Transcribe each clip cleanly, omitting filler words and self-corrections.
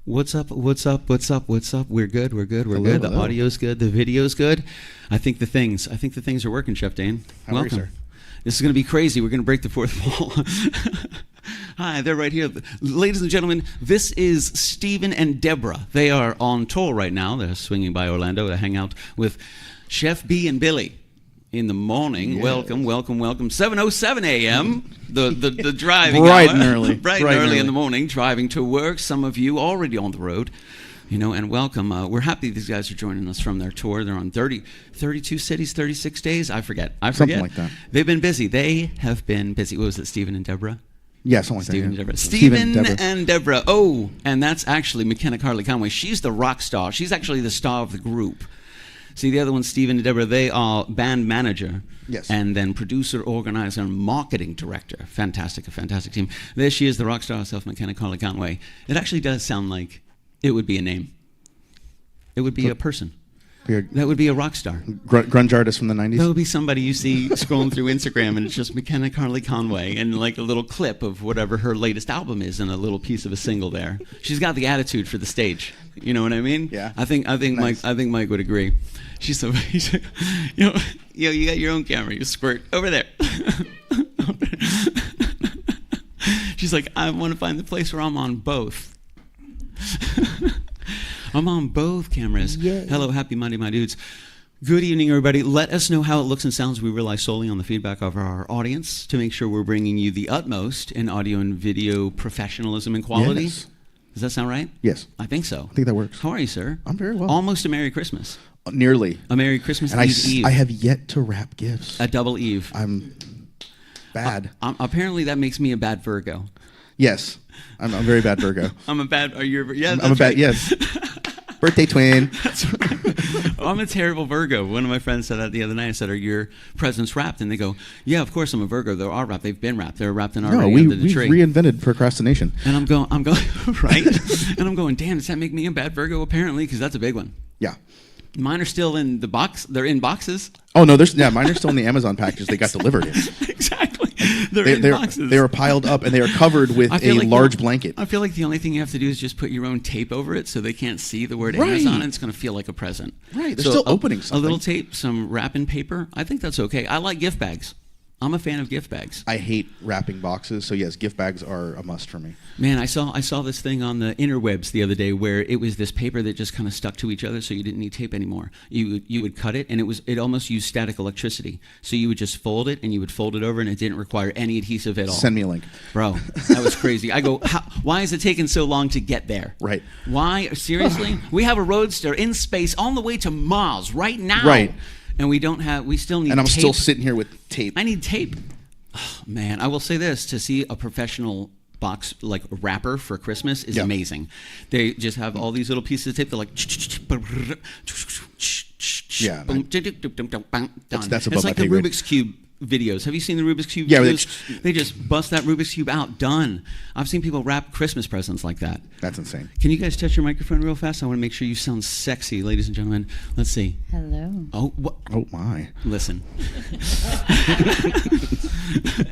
What's up? What's up? What's up? What's up? We're good. We're good. We're good. The audio's good. The video's good. I think the things are working, Chef Dane. Welcome. Sir? This is going to be crazy. We're going to break the fourth wall. Hi, they're right here. Ladies and gentlemen, this is Stephen and Deborah. They are on tour right now. They're swinging by Orlando to hang out with Chef B and Billy in the morning. Yes. Welcome, welcome, welcome. 7:07 a.m. The driving bright hour. and early. Bright and early in the morning, driving to work. Some of you already on the road. You know, and welcome. We're happy these guys are joining us from their tour. They're on 32 cities, 36 days. I forget. Something like that. They've been busy. They have been busy. What was it, Stephen and Deborah? Yeah, something like Stephen that. And Deborah. Stephen and Deborah. Oh, and that's actually McKenna Carly Conway. She's the rock star. She's actually the star of the group. See, the other one, Stephen and Deborah, they are band manager. Yes. And then producer, organizer, and marketing director. A fantastic team. There she is, the rock star herself, McKenna Carly Conway. It actually does sound like it would be a name. It would be a person. That would be a rock star. Grunge artist from the 90s? That would be somebody you see scrolling through Instagram, and it's just McKenna Carly Conway and like a little clip of whatever her latest album is and a little piece of a single there. She's got the attitude for the stage. You know what I mean? Yeah. I think nice. Mike would agree. She's so you got your own camera. You squirt over there. She's like, I want to find the place where I'm on both. I'm on both cameras. Yay. Hello, happy Monday, my dudes. Good evening, everybody. Let us know how it looks and sounds. We rely solely on the feedback of our audience to make sure we're bringing you the utmost in audio and video professionalism and quality. Yes. Does that sound right? Yes. I think so. I think that works. How are you, sir? I'm very well. Almost a Merry Christmas. Nearly. A Merry Christmas and Eve. I have yet to wrap gifts. A double Eve. I'm bad. Apparently, that makes me a bad Virgo. Yes. I'm a very bad Virgo. I'm a bad... Are you? Yeah, I'm a bad... Right. Yes. Birthday twin. That's right. I'm a terrible Virgo. One of my friends said that the other night. I said, "Are your presents wrapped?" And they go, "Yeah, of course I'm a Virgo. They are wrapped. They've been wrapped. They're wrapped and already under the tree." We reinvented procrastination. And I'm going right. And I'm going, damn, does that make me a bad Virgo? Apparently, because that's a big one. Yeah. Mine are still in the box. They're in boxes. Oh no, mine are still in the Amazon packages they got delivered in. Exactly. They're in boxes. They were piled up and they are covered with a large blanket. I feel like the only thing you have to do is just put your own tape over it so they can't see the word Amazon, and it's going to feel like a present. Right. They're still opening something. A little tape, some wrapping paper. I think that's okay. I like gift bags. I'm a fan of gift bags. I hate wrapping boxes, so yes, gift bags are a must for me. Man, I saw this thing on the interwebs the other day where it was this paper that just kind of stuck to each other, so you didn't need tape anymore. You would cut it, and it almost used static electricity. So you would just fold it, and you would fold it over, and it didn't require any adhesive at all. Send me a link. Bro, that was crazy. I go, why is it taking so long to get there? Right. Why? Seriously? We have a roadster in space on the way to Mars right now. Right. And we still need tape. And I'm still sitting here with tape. I need tape. Oh, man, I will say this, to see a professional box like wrapper for Christmas is amazing. They just have all these little pieces of tape. They're like, yeah, done. That's above it's like my the pay grade. Rubik's Cube videos. Have you seen the Rubik's Cube yeah, videos? They just bust that Rubik's Cube out. Done. I've seen people wrap Christmas presents like that. That's insane. Can you guys touch your microphone real fast? I want to make sure you sound sexy, ladies and gentlemen. Let's see. Hello. Oh, what? Oh, my. Listen.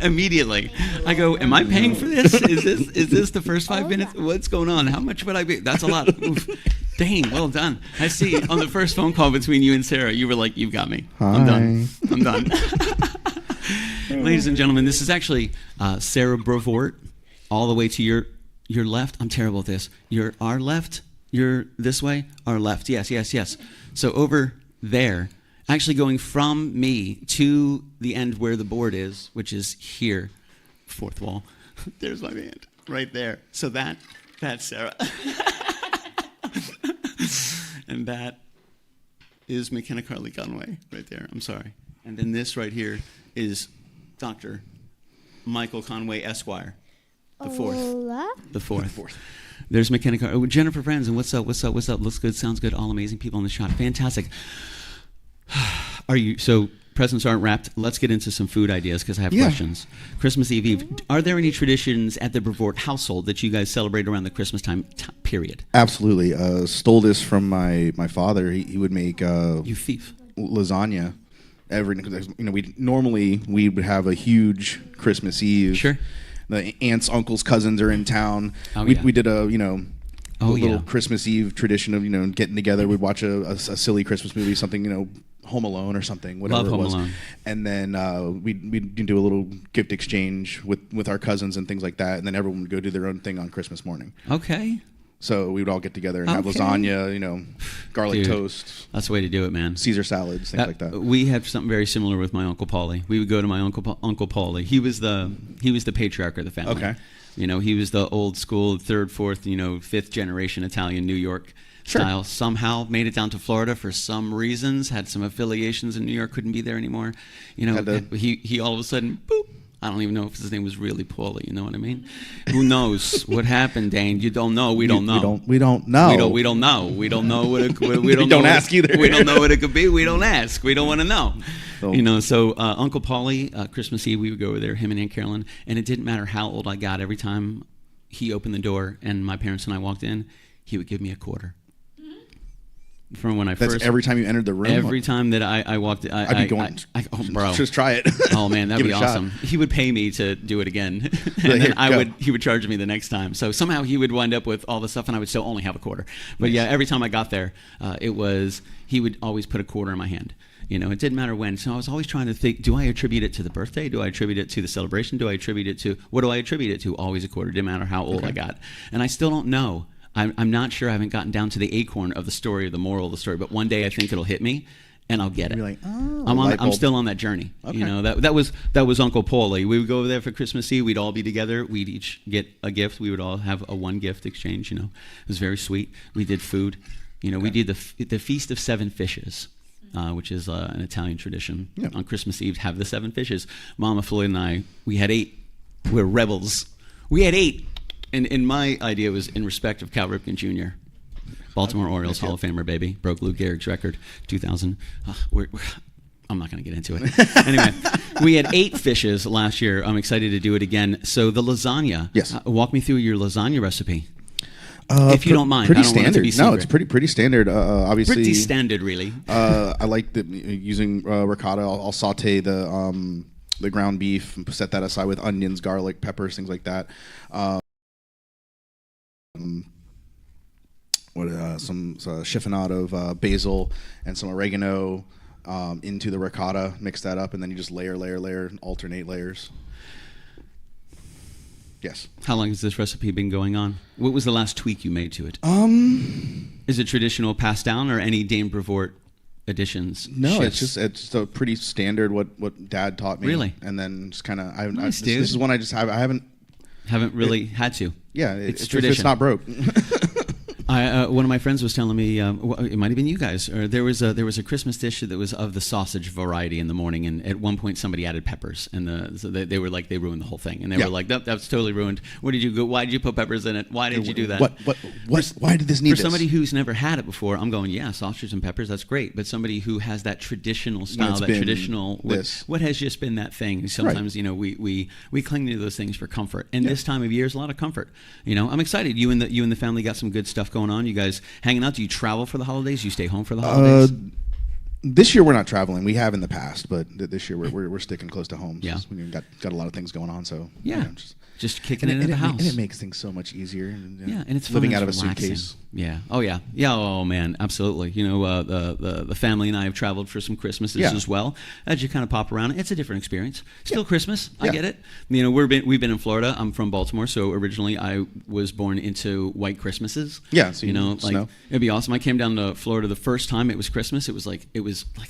Immediately. I go, am I paying for this? Is this the first 5 minutes? Yeah. What's going on? How much would I be? That's a lot. Oof. Dane, well done. I see on the first phone call between you and Sarah, you were like, you've got me. Hi. I'm done. Ladies and gentlemen, this is actually Sarah Brevoort, all the way to your left. I'm terrible at this. Our left? You're this way? Our left. Yes. So over there, actually going from me to the end where the board is, which is here, fourth wall. There's my hand right there. So that's Sarah. And that is McKenna Carly Conway right there. I'm sorry. And then this right here is Dr. Michael Conway Esquire, the fourth. Hola. The fourth. There's McKenna Conway. Oh, Jennifer Friends, and what's up? Looks good, sounds good, all amazing people in the shot. Fantastic. So presents aren't wrapped. Let's get into some food ideas because I have questions. Christmas Eve. Are there any traditions at the Brevoort household that you guys celebrate around the Christmas time period? Absolutely. Stole this from my father. He would make you thief. Lasagna. We would have a huge Christmas Eve. Sure. The aunts, uncles, cousins are in town. Oh, We did a little Christmas Eve tradition of, getting together. We'd watch a silly Christmas movie, something, Home Alone or something, whatever Love it was. Home Alone. And then we'd do a little gift exchange with our cousins and things like that. And then everyone would go do their own thing on Christmas morning. Okay. So we would all get together and have lasagna, garlic toast. That's the way to do it, man. Caesar salads, things like that. We had something very similar with my Uncle Paulie. We would go to my Uncle Paulie. He was the patriarch of the family. Okay. He was the old school, third, fourth, fifth generation Italian New York style. Somehow made it down to Florida for some reasons. Had some affiliations in New York. Couldn't be there anymore. He all of a sudden, boop. I don't even know if his name was really Paulie. You know what I mean? Who knows what happened, Dane? You don't know. We don't know. We don't know. We don't know. We don't know what it. We don't ask either. We don't know what it could be. We don't ask. We don't want to know. So, So Uncle Paulie, Christmas Eve, we would go over there, him and Aunt Carolyn, and it didn't matter how old I got. Every time he opened the door and my parents and I walked in, he would give me a quarter. From when I That's first, every time you entered the room. Every time that I walked, I'd be going. Bro, just try it. Oh man, that'd Give be it a shot. awesome. He would pay me to do it again, and then he would charge me the next time. So somehow he would wind up with all the stuff, and I would still only have a quarter. But yeah, every time I got there, he would always put a quarter in my hand. It didn't matter when. So I was always trying to think: do I attribute it to the birthday? Do I attribute it to the celebration? Do I attribute it to what do I attribute it to? Always a quarter. Didn't matter how old I got, and I still don't know. I'm not sure. I haven't gotten down to the acorn of the story or the moral of the story, but one day I think it'll hit me, and I'll get it. You're like, I'm still on that journey. Okay. That was Uncle Paulie. We would go over there for Christmas Eve. We'd all be together. We'd each get a gift. We would all have a one gift exchange. It was very sweet. We did food. We did the Feast of Seven Fishes, which is an Italian tradition. Yeah. On Christmas Eve, have the 7 fishes. Mama Floyd and I, we had 8. We're rebels. We had 8. And my idea was in respect of Cal Ripken Jr., Baltimore Orioles Hall of Famer, baby. Broke Lou Gehrig's record, 2000. I'm not going to get into it. Anyway, we had 8 fishes last year. I'm excited to do it again. So the lasagna. Yes. Walk me through your lasagna recipe. If you don't mind. Pretty I don't standard. Want it to be secret. No, it's pretty standard. Obviously. Pretty standard, really. I like using ricotta. I'll saute the ground beef and set that aside with onions, garlic, peppers, things like that. Some chiffonade of basil and some oregano into the ricotta. Mix that up, and then you just layer, alternate layers. Yes. How long has this recipe been going on? What was the last tweak you made to it? Is it traditional passed down or any Dane Brevoort additions? No, shifts? it's a pretty standard what Dad taught me. Really? And then just kind of Nice, this is one I haven't really had to. Yeah, it's tradition. It's not broke. One of my friends was telling me, it might have been you guys, or there was a Christmas dish that was of the sausage variety in the morning, and at one point somebody added peppers, and so they were like, they ruined the whole thing, and they were like, nope, that's totally ruined. What did you go? Why did you put peppers in it? Why did you do that? Why did this need for this? somebody who's never had it before? I'm going, yeah, sausage and peppers, that's great, but somebody who has that traditional style, that traditional what has just been that thing. Sometimes we cling to those things for comfort, and this time of year is a lot of comfort. I'm excited. You and the family got some good stuff going on. You guys hanging out? Do you travel for the holidays? You stay home for the holidays? This year we're not traveling. We have in the past, but this year we're sticking close to home. Yeah, we got a lot of things going on. So yeah, just kicking it in the house, and it makes things so much easier. And, and it's living fun, out of relaxing. A suitcase. Yeah. Oh yeah. Yeah. Oh man. Absolutely. The family and I have traveled for some Christmases as well. As you kind of pop around, it's a different experience. Still Christmas. I get it. We've been in Florida. I'm from Baltimore, so originally I was born into white Christmases. Yeah. So snow. It'd be awesome. I came down to Florida the first time it was Christmas. It was like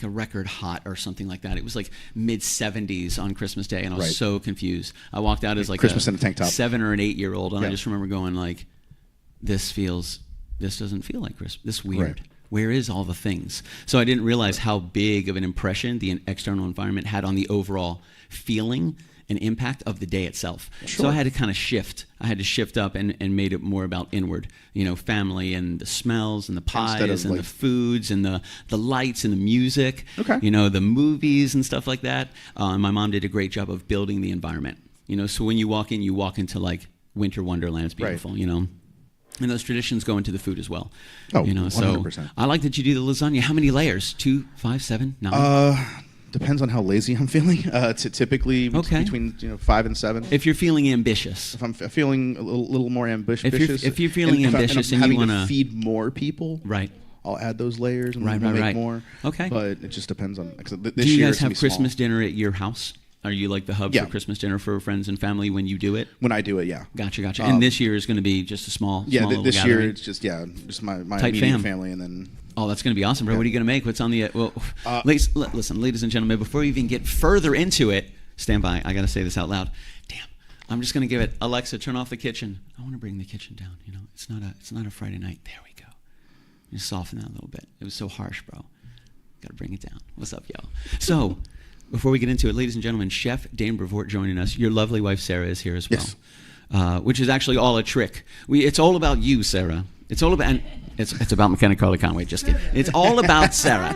a record hot or something like that. It was like mid 70s on Christmas Day, and I was so confused. I walked out as like Christmas in a tank top, 7 or an 8-year-old, and I just remember going like, this doesn't feel like Christmas. This is weird. Right. Where is all the things? So I didn't realize how big of an impression the external environment had on the overall feeling and impact of the day itself. Sure. So I had to kind of shift. I had to shift up and made it more about inward, family and the smells and the pies and the foods and the lights and the music, the movies and stuff like that. My mom did a great job of building the environment. So when you walk into like winter wonderland. It's beautiful, And those traditions go into the food as well. Oh, 100%. So I like that you do the lasagna. How many layers? 2, 5, 7, 9? Depends on how lazy I'm feeling. Typically between 5 and 7. If you're feeling ambitious. If I'm feeling a little more ambitious. If you're feeling ambitious and you want to feed more people. Right. I'll add those layers and make more. Okay. But it just depends on. Do you guys have Christmas dinner at your house? Are you like the hub for Christmas dinner for friends and family when you do it? When I do it, yeah. Gotcha. And this year is going to be just a small this gathering? year it's just my immediate family and then. Oh, that's going to be awesome, bro. What are you going to make? What's on the... listen, ladies and gentlemen, before we even get further into it, stand by. I got to say this out loud. Damn. I'm just going to give it, Alexa, turn off the kitchen. I want to bring the kitchen down. It's not a Friday night. There we go. Just soften that a little bit. It was so harsh, bro. Got to bring it down. What's up, y'all? So... Before we get into it, ladies and gentlemen, Chef Dane Brevoort joining us. Your lovely wife, Sarah, is here as well. Yes. Which is actually all a trick. It's all about you, Sarah. It's all about... And it's about mechanic Carly Conway. Just kidding. It's all about Sarah.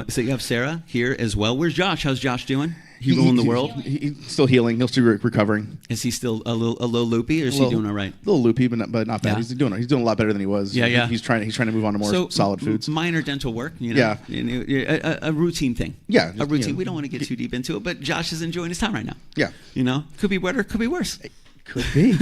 So you have Sarah here as well. Where's Josh? How's Josh doing? He ruling the world? He's still healing. He's still recovering. Is he still a little loopy, or is he doing all right? A little loopy, but not bad. Yeah. He's doing a lot better than he was. Yeah. He's trying to move on to more solid foods. Minor dental work, a routine thing. Yeah, a routine. We don't want to get too deep into it, but Josh is enjoying his time right now. Yeah, could be better, could be worse. Could be.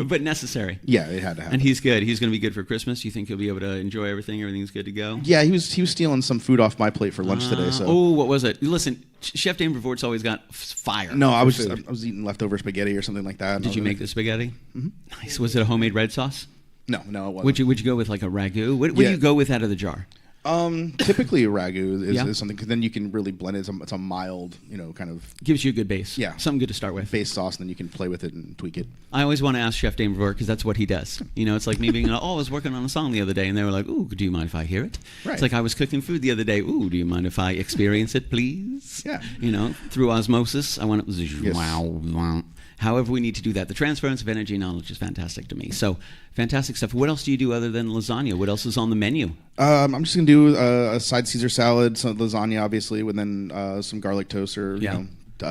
But necessary. Yeah, it had to happen. And he's good. He's going to be good for Christmas. You think he'll be able to enjoy everything? Everything's good to go? Yeah, he was stealing some food off my plate for lunch today. So. Oh, what was it? Listen, Chef Dane Brevoort's always got fire. No, I was eating leftover spaghetti or something like that. Did you make the spaghetti? Mm-hmm. Nice. Was it a homemade red sauce? No, it wasn't. Would you go with like a ragu? What do you go with out of the jar? Typically a ragu is something, because then you can really blend it. It's a mild, kind of... Gives you a good base. Yeah. Something good to start with. Base sauce, and then you can play with it and tweak it. I always want to ask Chef Dane Brevoort, because that's what he does. It's like me being, I was working on a song the other day, and they were like, ooh, do you mind if I hear it? Right. It's like I was cooking food the other day. Ooh, do you mind if I experience it, please? Yeah. Through osmosis, I want it, yes. wow. However we need to do that. The transference of energy knowledge is fantastic to me. So, fantastic stuff. What else do you do other than lasagna? What else is on the menu? I'm just going to do a side Caesar salad, some lasagna, obviously, and then some garlic toast or,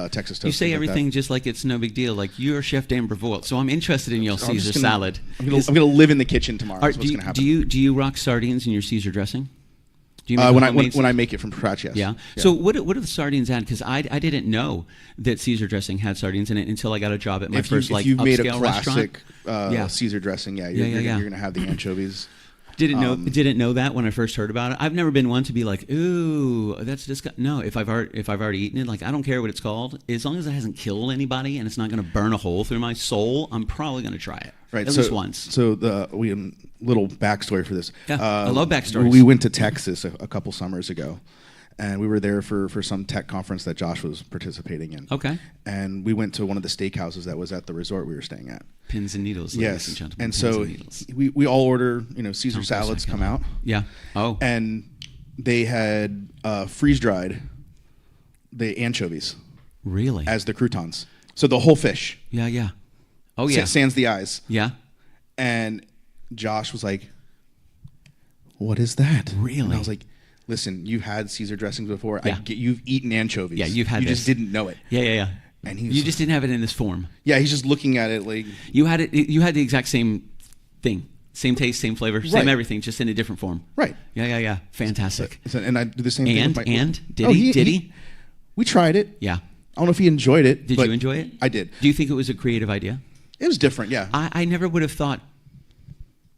Texas toast. You say everything just like it's no big deal. Like, you're Chef Dane Brevoort, so I'm interested in your Caesar salad. I'm going to live in the kitchen tomorrow. That's what's going to happen. Do you rock sardines in your Caesar dressing? When I make it from scratch, yes. Yeah. So what do the sardines add? Because I didn't know that Caesar dressing had sardines in it until I got a job at my first if you've upscale made a classic restaurant. Caesar dressing, you're going to have the anchovies. Didn't know that when I first heard about it. I've never been one to be like, ooh, that's disgusting. No, if I've already eaten it, like I don't care what it's called, as long as it hasn't killed anybody and it's not going to burn a hole through my soul, I'm probably going to try it. Right, at least once. So we little backstory for this. Yeah, I love backstories. We went to Texas a couple summers ago, and we were there for some tech conference that Josh was participating in. Okay. And we went to one of the steakhouses that was at the resort we were staying at. Pins and needles, ladies and gentlemen. And so we all order, Caesar salads come out. Yeah. Oh. And they had freeze-dried the anchovies. Really? As the croutons. So the whole fish. Yeah. Oh, yeah. Sans the eyes. Yeah. And Josh was like, what is that? Really? And I was like, listen, you've had Caesar dressings before. Yeah. You've eaten anchovies. Yeah, you've had You just didn't know it. Yeah. And you just didn't have it in this form. Yeah, he's just looking at it like... You had the exact same thing. Same taste, same flavor, same everything, just in a different form. Right. Yeah. Fantastic. And I do the same thing with my... Did he? We tried it. Yeah. I don't know if he enjoyed it. Did you enjoy it? I did. Do you think it was a creative idea? It was different, yeah. I never would have thought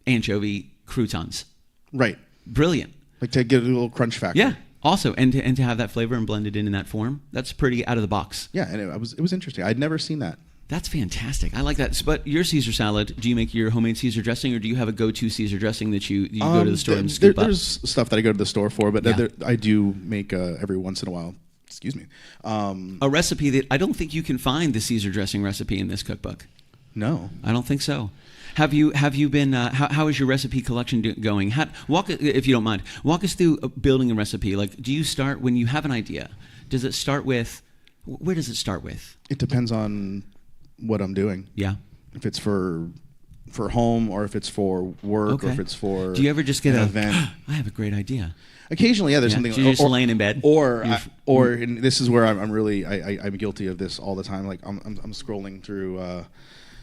anchovy croutons. Right. Brilliant. Like to get a little crunch factor. Yeah. Also, and to have that flavor and blend it in that form, that's pretty out of the box. Yeah, and it was interesting. I'd never seen that. That's fantastic. I like that. But your Caesar salad, do you make your homemade Caesar dressing, or do you have a go-to Caesar dressing that you go to the store and scoop up? There's stuff that I go to the store for, but I do make every once in a while. Excuse me. A recipe that I don't think you can find the Caesar dressing recipe in this cookbook. No, I don't think so. Have you been? How is your recipe collection going? If you don't mind, walk us through building a recipe. Like, do you start when you have an idea? Does it start with? Where does it start with? It depends on what I'm doing. Yeah. If it's for home, or if it's for work, or if it's for... Do you ever just get an event? I have a great idea. Occasionally, there's something. So you're just laying in bed, or and this is where I'm guilty of this all the time. Like I'm scrolling through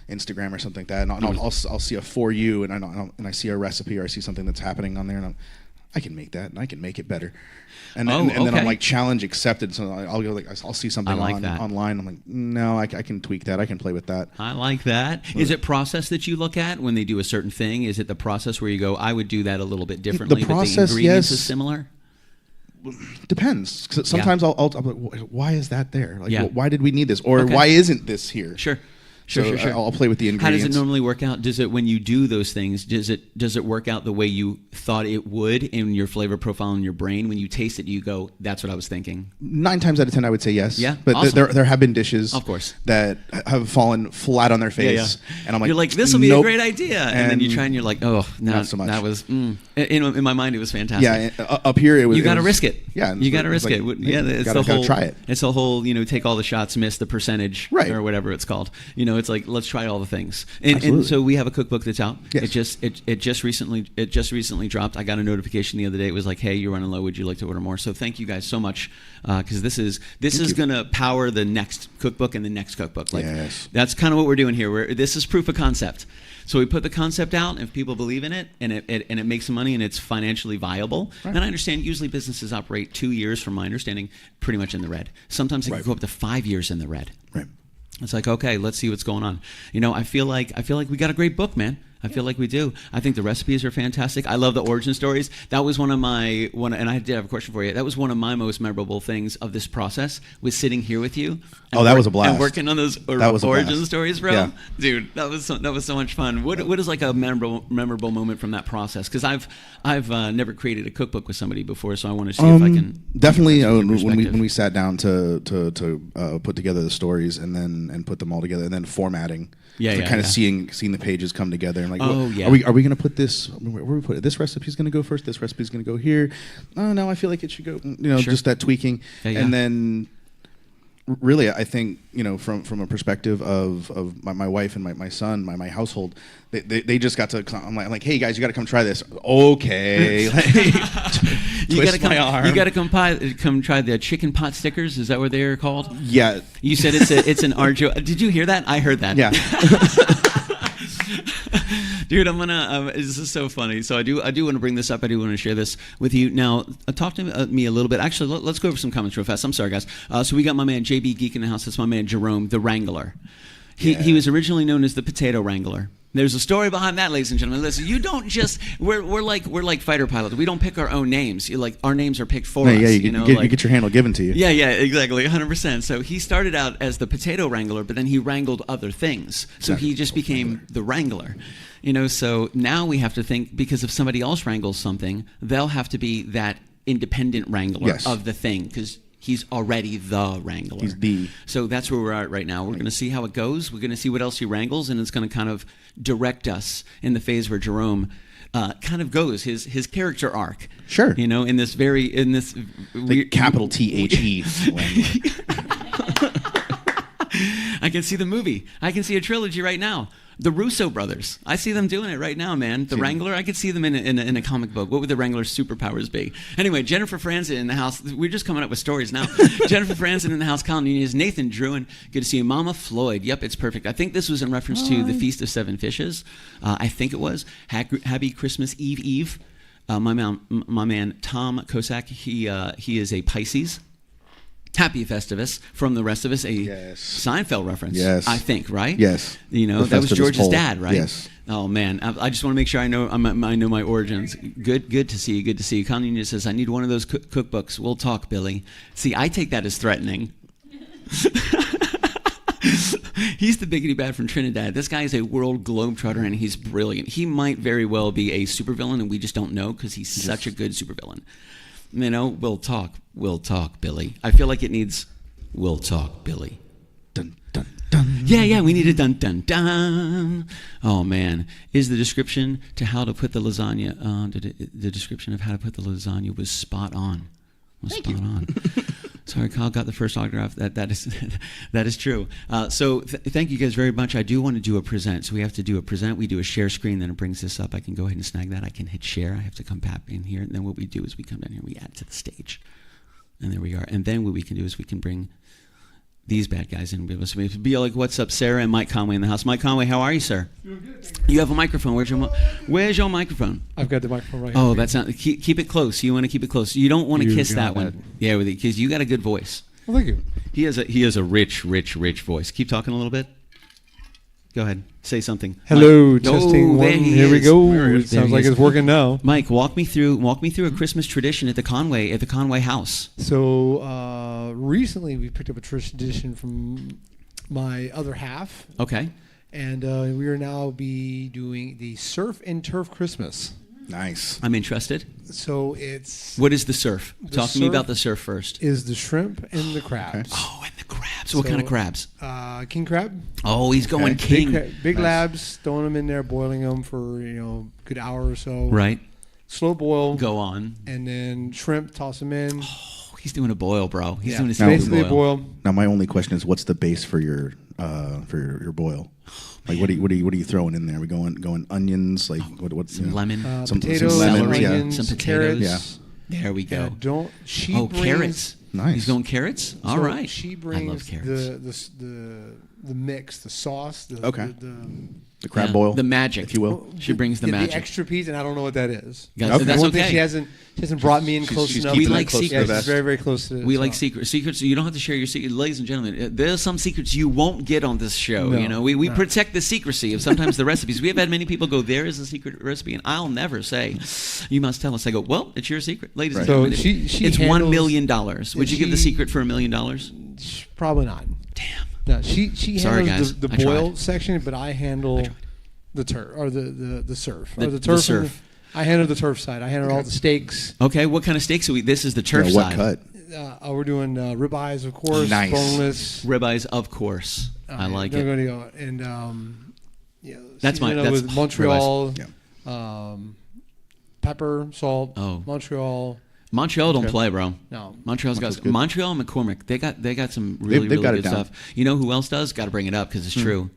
Instagram or something like that, and I'll see a For You, and I see a recipe, or I see something that's happening on there, and I can make that, and I can make it better. And Oh, then I'm okay. like, challenge accepted. So I'll go, like, I'll see something online. I'm like, no, I can tweak that. I can play with that. I like that. Is it process that you look at when they do a certain thing? Is it the process where you go, I would do that a little bit differently, The process, but the ingredients yes. is similar? Depends. 'Cause sometimes I'll like, why is that there? Like, Yeah. why did we need this? Or Okay. why isn't this here? Sure. So I'll play with the How ingredients. does it normally work out? Does it, when you do those things, does it work out the way you thought it would in your flavor profile in your brain? When you taste it, you go, that's what I was thinking? 9 times out of 10, I would say yes. Yeah? But Awesome. there have been dishes, Of course. that have fallen flat on their face, and I'm like, you're like, this will be nope. a great idea, and then you try and you're like, oh, no, not so much. that was in my mind it was fantastic. Yeah, up here it was. You got to risk it. Yeah, you got to risk it. Yeah, it's gotta the whole. try it. It's the whole. Take all the shots, miss the percentage, Right. or whatever it's called. It's like, let's try all the things. And Absolutely. so we have a cookbook that's out. Yes. It just recently dropped. I got a notification the other day. It was like, hey, you're running low. Would you like to order more? So thank you guys so much, because this is going to power the next cookbook and the next cookbook. Like, Yes. that's kind of what we're doing here. This is proof of concept. So we put the concept out, and if people believe in it, and it makes some money, and it's financially viable. Right. And I understand usually businesses operate 2 years, from my understanding, pretty much in the red. Sometimes it can go up to 5 years in the red. Right. It's like, okay, let's see what's going on. I feel like we got a great book, man. I feel like we do. I think the recipes are fantastic. I love the origin stories. That was and I did have a question for you. That was one of my most memorable things of this process, was sitting here with you. That was a blast. And working on those origin stories, bro. Yeah. Dude, that was so much fun. What is like a memorable moment from that process? Because I've never created a cookbook with somebody before, so I want to see if I can definitely perspective. when we sat down to put together the stories and put them all together, and then formatting. Kind of seeing the pages come together, and like, are we going to put this? Where we put it? This recipe's going to go first. This recipe's going to go here. Oh no, I feel like it should go. Sure. Just that tweaking, Yeah. and then really, I think from a perspective of my wife and my son, my household, they just got to. I'm like, hey guys, you got to come try this. Okay, you got to come. my arm. You got to come try the chicken pot stickers. Is that what they're called? Yeah. You said it's an arduous. Did you hear that? I heard that. Yeah. Dude, I'm gonna. This is so funny. So I do want to bring this up. I do want to share this with you. Now, talk to me a little bit. Actually, let's go over some comments real fast. I'm sorry, guys. So we got my man JB Geek in the house. That's my man Jerome, the Wrangler. He was originally known as the Potato Wrangler. There's a story behind that, ladies and gentlemen. Listen, you don't just we're like fighter pilots. We don't pick our own names. Our names are picked for us. Yeah, you get your handle given to you. Yeah, exactly, 100%. So he started out as the Potato Wrangler, but then he wrangled other things. So he just became the Wrangler. So now we have to think, because if somebody else wrangles something, they'll have to be that independent wrangler of the thing, because he's already the wrangler. He's the. So that's where we're at right now. We're going to see how it goes. We're going to see what else he wrangles, and it's going to kind of direct us in the phase where Jerome kind of goes, his character arc. Sure. In this capital THE. I can see the movie. I can see a trilogy right now. The Russo brothers. I see them doing it right now, man. The Wrangler. I could see them in a comic book. What would the Wrangler's superpowers be? Anyway, Jennifer Franzen in the house. We're just coming up with stories now. Jennifer Franzen in the house. Colin Nunez, Nathan Druin. Good to see you. Mama Floyd. Yep, it's perfect. I think this was in reference to the Feast of Seven Fishes. I think it was. Happy Christmas Eve. My man Tom Kosak. He is a Pisces. Happy Festivus from the rest of us, a Seinfeld reference. Yes, I think, right? Yes, that was George's dad, right? Yes. Oh man, I just want to make sure I know my origins. Good to see you. Good to see you. Colin Nunez says, I need one of those cookbooks. We'll talk, Billy. See, I take that as threatening. He's the biggity bad from Trinidad. This guy is a world globetrotter, and he's brilliant. He might very well be a supervillain, and we just don't know, because he's such a good supervillain. We'll talk, Billy. I feel like it needs, we'll talk, Billy. Dun, dun, dun. Yeah, we need a dun, dun, dun. Oh, man. Is the description to how to put the lasagna, the description of how to put the lasagna was spot on. Thank you. Sorry, Kyle got the first autograph. That is true. So thank you guys very much. I do want to do a present. So we have to do a present. We do a share screen. Then it brings this up. I can go ahead and snag that. I can hit share. I have to come back in here. And then what we do is we come down here and we add to the stage. And there we are. And then what we can do is we can bring these bad guys didn't be able to be like, what's up, Sarah and Mike Conway in the house. Mike Conway, how are you, sir? Doing good. You have a microphone. Where's your microphone? I've got the microphone right here. Oh, that's not. Keep it close. You want to keep it close. You don't want to kiss that one. Yeah, because you got a good voice. Well, thank you. He has a rich voice. Keep talking a little bit. Go ahead. Say something. Hello, Mike. testing one. Here we go. It sounds like it's working now. Mike, walk me through a Christmas tradition at the Conway house. So recently we picked up a tradition from my other half. Okay. And we are now be doing the Surf and Turf Christmas. Nice. I'm interested. So it's... What is the surf? Talk to me about the surf first. Is the shrimp and the crabs. Oh, and the crabs. What kind of crabs? King crab. Oh, he's going king. Big nice. Labs, throwing them in there, boiling them for, good hour or so. Right. Slow boil. Go on. And then shrimp, toss them in. Oh, he's doing a boil, bro. He's doing a basically boil. Now, my only question is, what's the base for your boil? Like what are you throwing in there? Are we going onions, like what's some lemon, some potatoes, some onions, some potatoes. Carrots. Yeah. There we go. Carrots. Nice. He's going carrots. All right. She brings the mix, the sauce, the crab boil, the magic, if you will. She brings the magic. The extra piece, and I don't know what that is. That's one okay. thing she hasn't brought me in close enough. We like secrets. Yeah, she's very, very close to it. We like secrets. You don't have to share your secrets. Ladies and gentlemen, there's some secrets you won't get on this show. No, we protect the secrecy of sometimes the recipes. We have had many people go, there is a secret recipe, and I'll never say, you must tell us. I go, well, it's your secret. Ladies and gentlemen, it's $1 million. Would you give the secret for $1 million? Probably not. Damn. No, she handles the boil tried. section, but I handle the turf or the surf or the turf. The surf. I handle the turf side. I handle all the steaks. Okay, what kind of steaks are we? This is the turf side. What cut? We're doing ribeyes, of course. Nice. Boneless. Ribeyes, of course. I like it. And that's with Montreal. Yeah. Pepper, salt. Oh. Montreal don't play, bro. No. Montreal and McCormick. They got some really good stuff. You know who else does? Got to bring it up because it's true.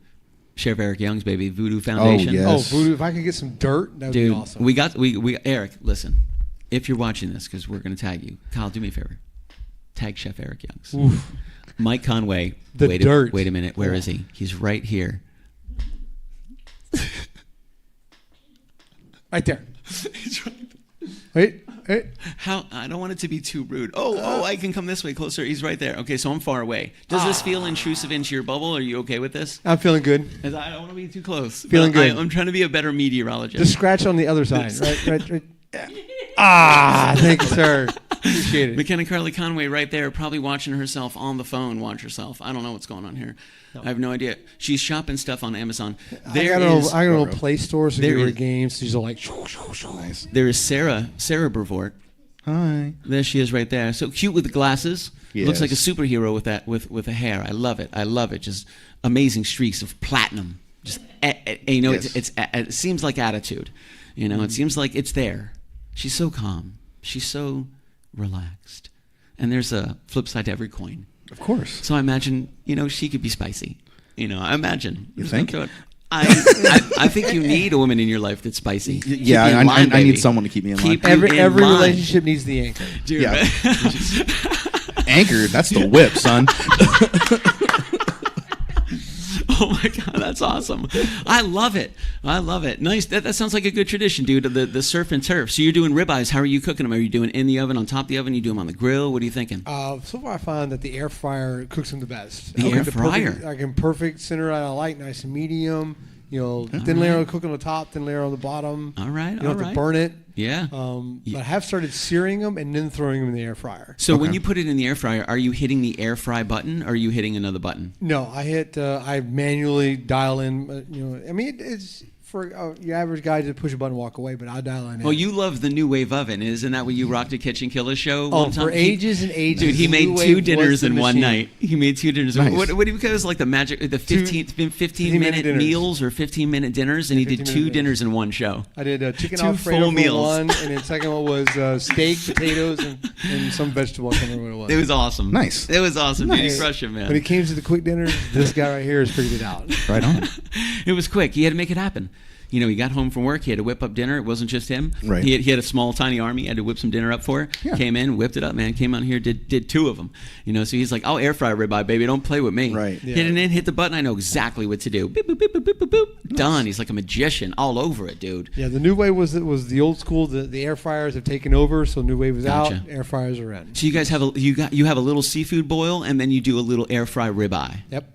Sheriff Eric Young's baby, Voodoo Foundation. Oh, yes. Voodoo! If I could get some dirt, that would be awesome. We Eric, listen. If you're watching this, because we're going to tag you, Kyle, do me a favor. Tag Chef Eric Youngs. Oof. Mike Conway. Dirt. Wait a minute. Where is he? He's right here. Right there. He's right. Wait. How? I don't want it to be too rude. I can come this way closer. He's right there. Okay, so I'm far away. Does this feel intrusive into your bubble? Are you okay with this? I'm feeling good. I don't want to be too close. Feeling good. I'm trying to be a better meteorologist. Just scratch on the other side. Right. Thank you, sir. Appreciate it. McKenna Carly Conway right there, probably watching herself on the phone. Watch herself. I don't know what's going on here. No. I have no idea. She's shopping stuff on Amazon. I got a little Play Store to give her games. She's all like, nice. There is Sarah Brevoort. Hi. There she is right there. So cute with the glasses. Yes. Looks like a superhero with that with the hair. I love it. Just amazing streaks of platinum. Just yes. It seems like attitude. It seems like it's there. She's so calm. She's so relaxed. And there's a flip side to every coin. Of course. So I imagine, she could be spicy. I imagine. You think? I think you need a woman in your life that's spicy. Yeah, I need someone to keep me in line. Every relationship needs the anchor. Dude, yeah. Anchor, that's the whip, son. Oh my God, that's awesome. I love it. Nice. That sounds like a good tradition, dude. The surf and turf. So you're doing ribeyes. How are you cooking them? Are you doing in the oven, on top of the oven? You do them on the grill? What are you thinking? So far I found that the air fryer cooks them the best. The air fryer? I can perfect center I like, nice and medium. Thin layer of cook on the top, thin layer on the bottom. All right, You don't have to burn it. Yeah. But I have started searing them and then throwing them in the air fryer. So when you put it in the air fryer, are you hitting the air fry button or are you hitting another button? No, I manually dial in. It's for your average guy to push a button and walk away, but I'll dial in. Oh, you love the new wave oven. Isn't that what you rocked a KitchenKillaz show one time? For ages and ages. Dude, he made 2 dinners in one night. He made 2 dinners. Nice. What do you call it? Like the magic, the 15-minute meals or 15-minute dinners, and he did 2 dinners in one show. I did chicken 2 Alfredo full for meals. one, and then second one was steak, potatoes, and some vegetable. I can't remember what it was. It was awesome. Nice. It was awesome. Nice. Dude, he crushed it, man. When it came to the quick dinners, this guy right here has figured it out. Right on. It was quick. He had to make it happen. he got home from work. He had to whip up dinner. It wasn't just him. Right. He had a small, tiny army. He had to whip some dinner up for. Yeah. Came in, whipped it up, man. Came out here, did 2 of them. So he's like, I'll air fry ribeye, baby. Don't play with me. Right. Yeah. Hit it in, hit the button. I know exactly what to do. Boop, boop, boop, boop, boop, boop, boop. Nice. Done. He's like a magician all over it, dude. Yeah, the new wave was the old school. The air fryers have taken over, so new wave is out. Air fryers are in. So you guys have you have a little seafood boil, and then you do a little air fry ribeye. Yep.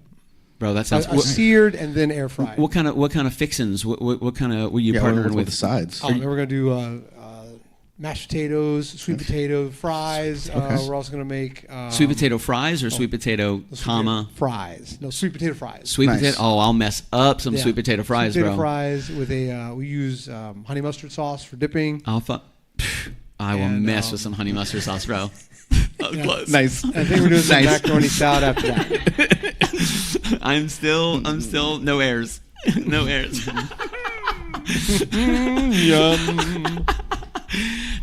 Bro, that sounds seared and then air fried. What kind of fixins? What kind of were you partnering with? The sides. We're gonna do mashed potatoes, sweet potato fries. We're also gonna make sweet potato fries or sweet potato fries. No, sweet potato fries. Sweet potato. Oh, I'll mess up some sweet potato fries, sweet potato bro. fries with we use honey mustard sauce for dipping. I will mess with some honey mustard sauce, bro. Close. Nice. I think we're doing some macaroni salad after that. I'm still no airs. No airs. Yum.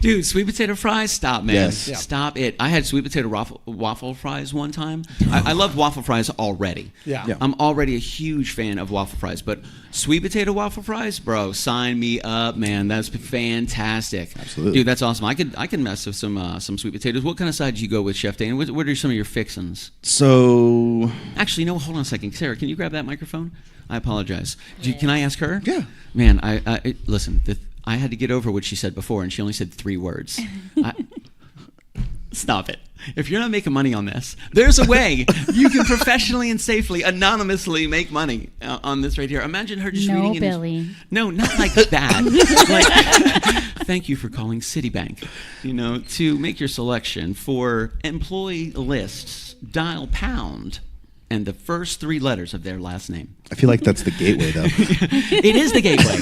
Dude, sweet potato fries, stop, man. Yes. Yeah. Stop it. I had sweet potato waffle fries one time. I love waffle fries already. Yeah. I'm already a huge fan of waffle fries, but sweet potato waffle fries, bro, sign me up, man. That's fantastic. Absolutely. Dude, that's awesome. I can mess with some sweet potatoes. What kind of side do you go with, Chef Dane? What are some of your fixins? So... Actually, no, hold on a second. Sarah, can you grab that microphone? I apologize. Can I ask her? Yeah. Man, listen, I had to get over what she said before, and she only said 3 words. Stop it. If you're not making money on this, there's a way you can professionally and safely, anonymously make money on this right here. Imagine her just reading it. No, Billy. No, not like that. Thank you for calling Citibank. To make your selection for employee lists, dial pound and the first 3 letters of their last name. I feel like that's the gateway, though. It is the gateway.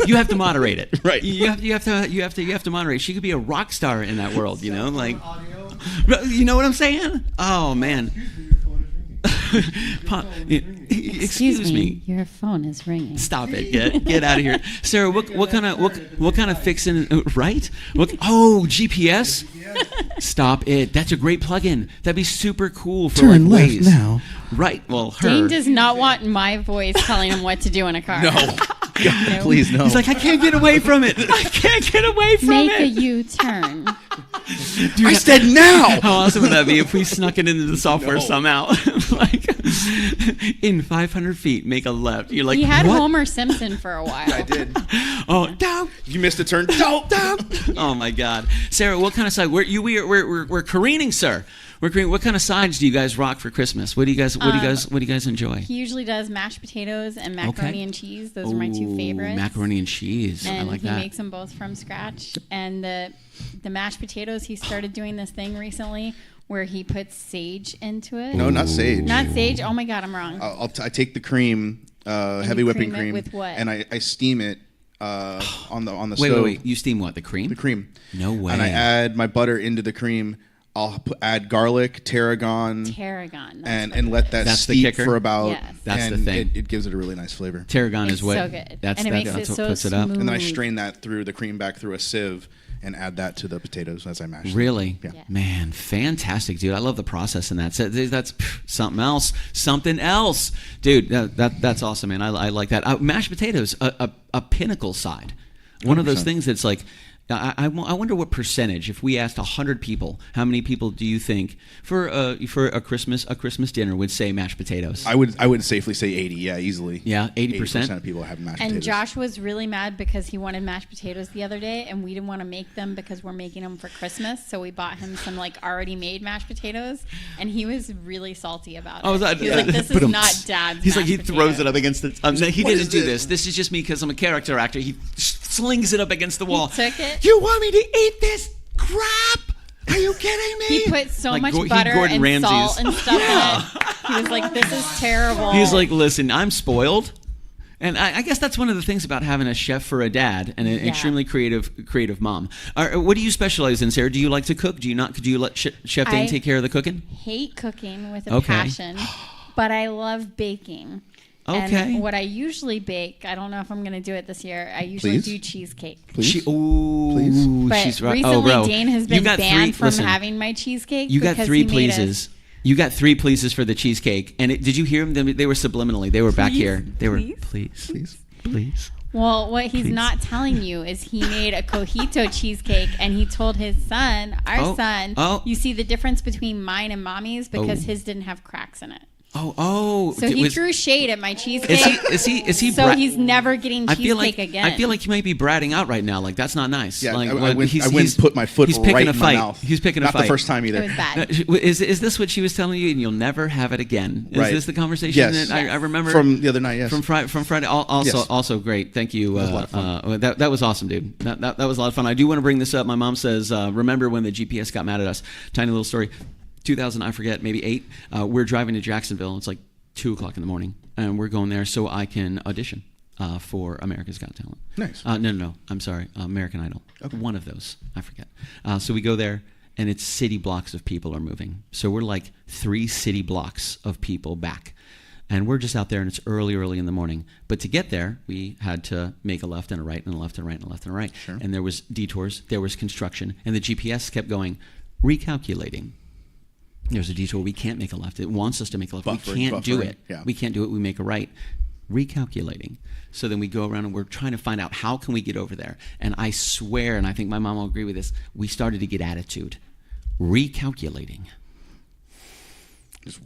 You have to moderate it. Right. You have to moderate. She could be a rock star in that world. You know what I'm saying? Oh man. Excuse me. Your phone is ringing. Stop it. Get out of here, Sarah. What kind of fixing? Right? GPS. Stop it. That's a great plugin. That'd be super cool for Turn left ways. now. Right. Well, her. Dane does not want my voice telling him what to do in a car. No. God, please no. He's like, I can't get away from it. I can't get away from it. Make a U-turn. Dude, I said now. How awesome would that be if we snuck it into the software somehow? In 500 feet, make a left. You're like, he had what? Homer Simpson for a while. I did. Oh, down. You missed a turn. Down. Oh my God, Sarah, what kind of side? We're careening, sir. What kind of sides do you guys rock for Christmas? What do you guys enjoy? He usually does mashed potatoes and macaroni and cheese. Those are my 2 favorites. Macaroni and cheese. And I like that. he makes them both from scratch. And the mashed potatoes, he started doing this thing recently where he puts sage into it. No, not sage. Not sage. Oh my God, I'm wrong. I take the cream, heavy whipping cream, with what? and I steam it on the stove. Wait. You steam what? The cream? The cream. No way. And I add my butter into the cream. I'll add garlic, tarragon, and let that steep for about. Yes. That's the thing. It gives it a really nice flavor. Tarragon is what. So good. That's and it makes it what so puts smooth. it up. And then I strain that through the cream back through a sieve and add that to the potatoes as I mash them. Really? Yeah. Man, fantastic, dude. I love the process in that. So that's something else. Something else. Dude, that's awesome, man. I like that. Mashed potatoes, a pinnacle side. One 100%. Of those things that's like, I wonder what percentage, if we asked 100 people, how many people do you think for a Christmas dinner would say mashed potatoes? I would safely say 80, yeah, easily. Yeah, 80%? 80% of people have mashed potatoes. And Josh was really mad because he wanted mashed potatoes the other day, and we didn't want to make them because we're making them for Christmas, so we bought him some already made mashed potatoes, and he was really salty about it. He was like, this is not Dad's He's like, he mashed throws potatoes. it up against the... he didn't do this. This is just me because I'm a character actor. He slings it up against the wall. He took it. You want me to eat this crap? Are you kidding me? He put so much butter and Ramsay's. salt and stuff in it. He was like, this is terrible. He's like, listen, I'm spoiled. And I guess that's one of the things about having a chef for a dad and an extremely creative mom. What do you specialize in, Sarah? Do you like to cook? Do you not? Could you let Chef Dane take care of the cooking? I hate cooking with a passion, but I love baking. Okay. And what I usually bake, I don't know if I'm going to do it this year. I usually do cheesecake. Please. Please. But she's right. recently, Dane has been banned from listen, having my cheesecake. You got 3 pleases. You got 3 pleases for the cheesecake, and did you hear them? They were subliminally. They were back here. They were please. Well, what he's not telling you is he made a cojito cheesecake, and he told his son, our son, you see the difference between mine and mommy's because his didn't have cracks in it. So he threw shade at my cheesecake. Is he? So he's never getting cheesecake again. I feel like he might be bratting out right now. Like, that's not nice. Yeah, like, I went and put my foot right in my mouth. He's picking a fight. Not the first time either. It was bad. Is this what she was telling you? And you'll never have it again. Is this the conversation yes. that I remember from the other night? Yes. From Friday. Also great. Thank you. That was awesome, dude. That was a lot of fun. I do want to bring this up. My mom says, remember when the GPS got mad at us? Tiny little story. 2000, I forget, maybe 8. We're driving to Jacksonville. It's like 2:00 in the morning, and we're going there so I can audition for America's Got Talent. Nice. No, I'm sorry, American Idol. Okay. One of those, I forget. So we go there, and it's city blocks of people are moving. So we're like 3 city blocks of people back, and we're just out there, and it's early in the morning. But to get there, we had to make a left and a right and a left and a right and a left and a right. Sure. And there was detours, there was construction, and the GPS kept going, recalculating. There's a detour. We can't make a left. It wants us to make a left. We can't do it. Yeah. We can't do it. We make a right. Recalculating. So then we go around and we're trying to find out how can we get over there. And I swear, and I think my mom will agree with this, we started to get attitude. Recalculating. Just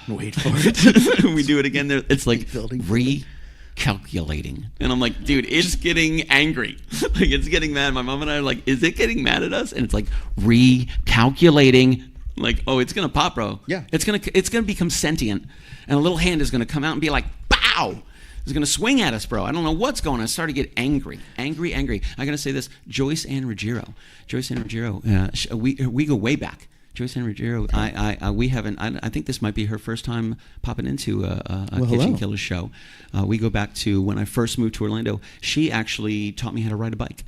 wait for it. We do it again. There, it's like recalculating. And I'm like, dude, it's getting angry. Like, it's getting mad. My mom and I are like, is it getting mad at us? And it's like, recalculating. Like, oh, it's gonna pop, bro. Yeah. It's gonna become sentient, and a little hand is gonna come out and be like, "Bow!" It's gonna swing at us, bro. I don't know what's going on. I started to get angry. I gotta say this: Joyce Ann Ruggiero. We go way back. Joyce Ann Ruggiero. We haven't. I think this might be her first time popping into a KitchenKillaz show. We go back to when I first moved to Orlando. She actually taught me how to ride a bike.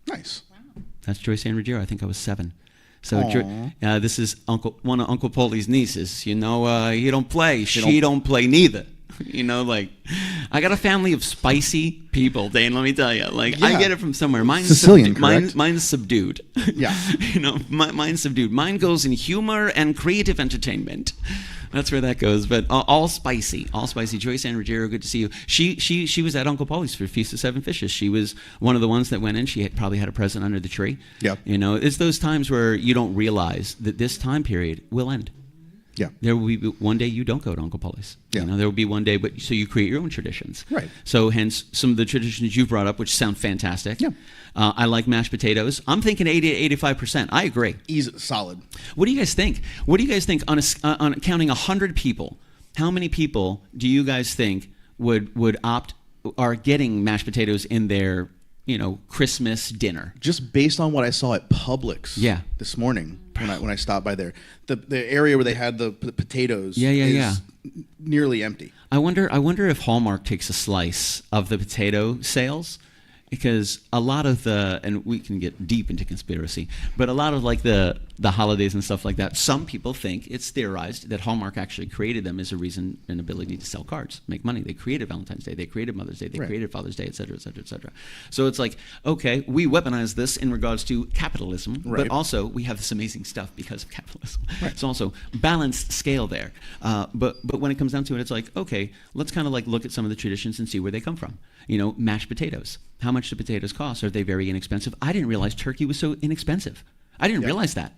Nice. Wow. That's Joyce Ann Ruggiero. I think I was 7. So this is one of Uncle Polly's nieces. You know, he don't play. She don't play neither. You know, like, I got a family of spicy people, Dane, let me tell you. Like, I get it from somewhere. Mine's Sicilian, correct? Mine's subdued. Yeah. You know, mine's subdued. Mine goes in humor and creative entertainment. That's where that goes. But all spicy. Joyce Ann Ruggiero, good to see you. She was at Uncle Polly's for Feast of 7 Fishes. She was one of the ones that went in. She probably had a present under the tree. Yeah. You know, it's those times where you don't realize that this time period will end. Yeah. There will be one day you don't go to Uncle Polly's. Yeah. You know, there will be one day, but so you create your own traditions. Right. So hence some of the traditions you've brought up, which sound fantastic. Yeah. I like mashed potatoes. I'm thinking 80 to 85%. I agree. Easy, solid. What do you guys think? What do you guys think on counting 100 people? How many people do you guys think would are getting mashed potatoes in their, you know, Christmas dinner? Just based on what I saw at Publix this morning when I stopped by there, the area where they had the potatoes is nearly empty. I wonder if Hallmark takes a slice of the potato sales, because a lot of and we can get deep into conspiracy, but a lot of like the holidays and stuff like that, some people think it's theorized that Hallmark actually created them as a reason and ability to sell cards, make money. They created Valentine's Day, they created Mother's Day, they created Father's Day, et cetera, et cetera, et cetera. So it's like, okay, we weaponize this in regards to capitalism, but also we have this amazing stuff because of capitalism. Right. It's also balanced scale there. But when it comes down to it, it's like, okay, let's kind of like look at some of the traditions and see where they come from. You know, mashed potatoes. How much do potatoes cost? Are they very inexpensive? I didn't realize turkey was so inexpensive. I didn't realize that.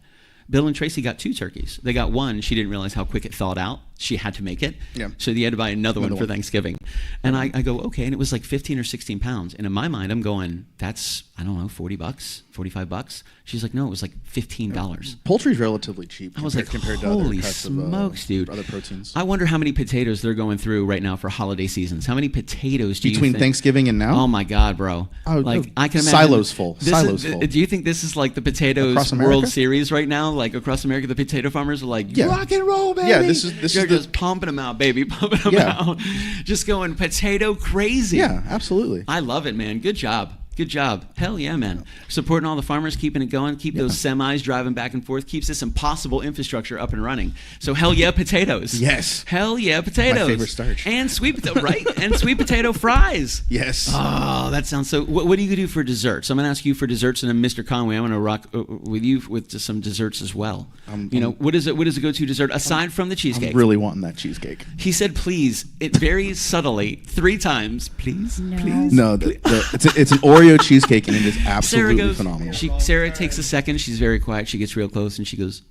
Bill and Tracy got 2 turkeys. They got one. She didn't realize how quick it thawed out. She had to make it. Yeah. So they had to buy another one for Thanksgiving. And I go, okay. And it was like 15 or 16 pounds. And in my mind, I'm going, that's, I don't know, $40, $45. She's like, no, it was like $15. Poultry's relatively cheap. I was like, compared to holy other cuts smokes, dude. Other proteins. I wonder how many potatoes they're going through right now for holiday seasons. How many potatoes do you think? Between Thanksgiving and now? Oh my God, bro. Like, I can imagine. Silos full. Do you think this is like the potatoes World Series right now? Like across America, the potato farmers are like, rock and roll, baby. Yeah, this is just pumping them out, baby. Pumping them out. Just going potato crazy. Yeah, absolutely. I love it, man. Good job. Good job. Hell yeah, man. Supporting all the farmers, keeping it going, keep those semis driving back and forth, keeps this impossible infrastructure up and running. So hell yeah, potatoes. Yes. Hell yeah, potatoes. My favorite starch. And sweet potato, right? And sweet potato fries. Yes. Oh, that sounds so. What do you do for desserts? I'm going to ask you for desserts, and then Mr. Conway, I'm going to rock with you with some desserts as well. What is it? What is a go-to dessert aside from the cheesecake? I'm really wanting that cheesecake. He said, please. It very subtly, 3 times. Please, please. No, it's an Oreo cheesecake, and it is absolutely phenomenal. Sarah takes a second. She's very quiet. She gets real close, and she goes,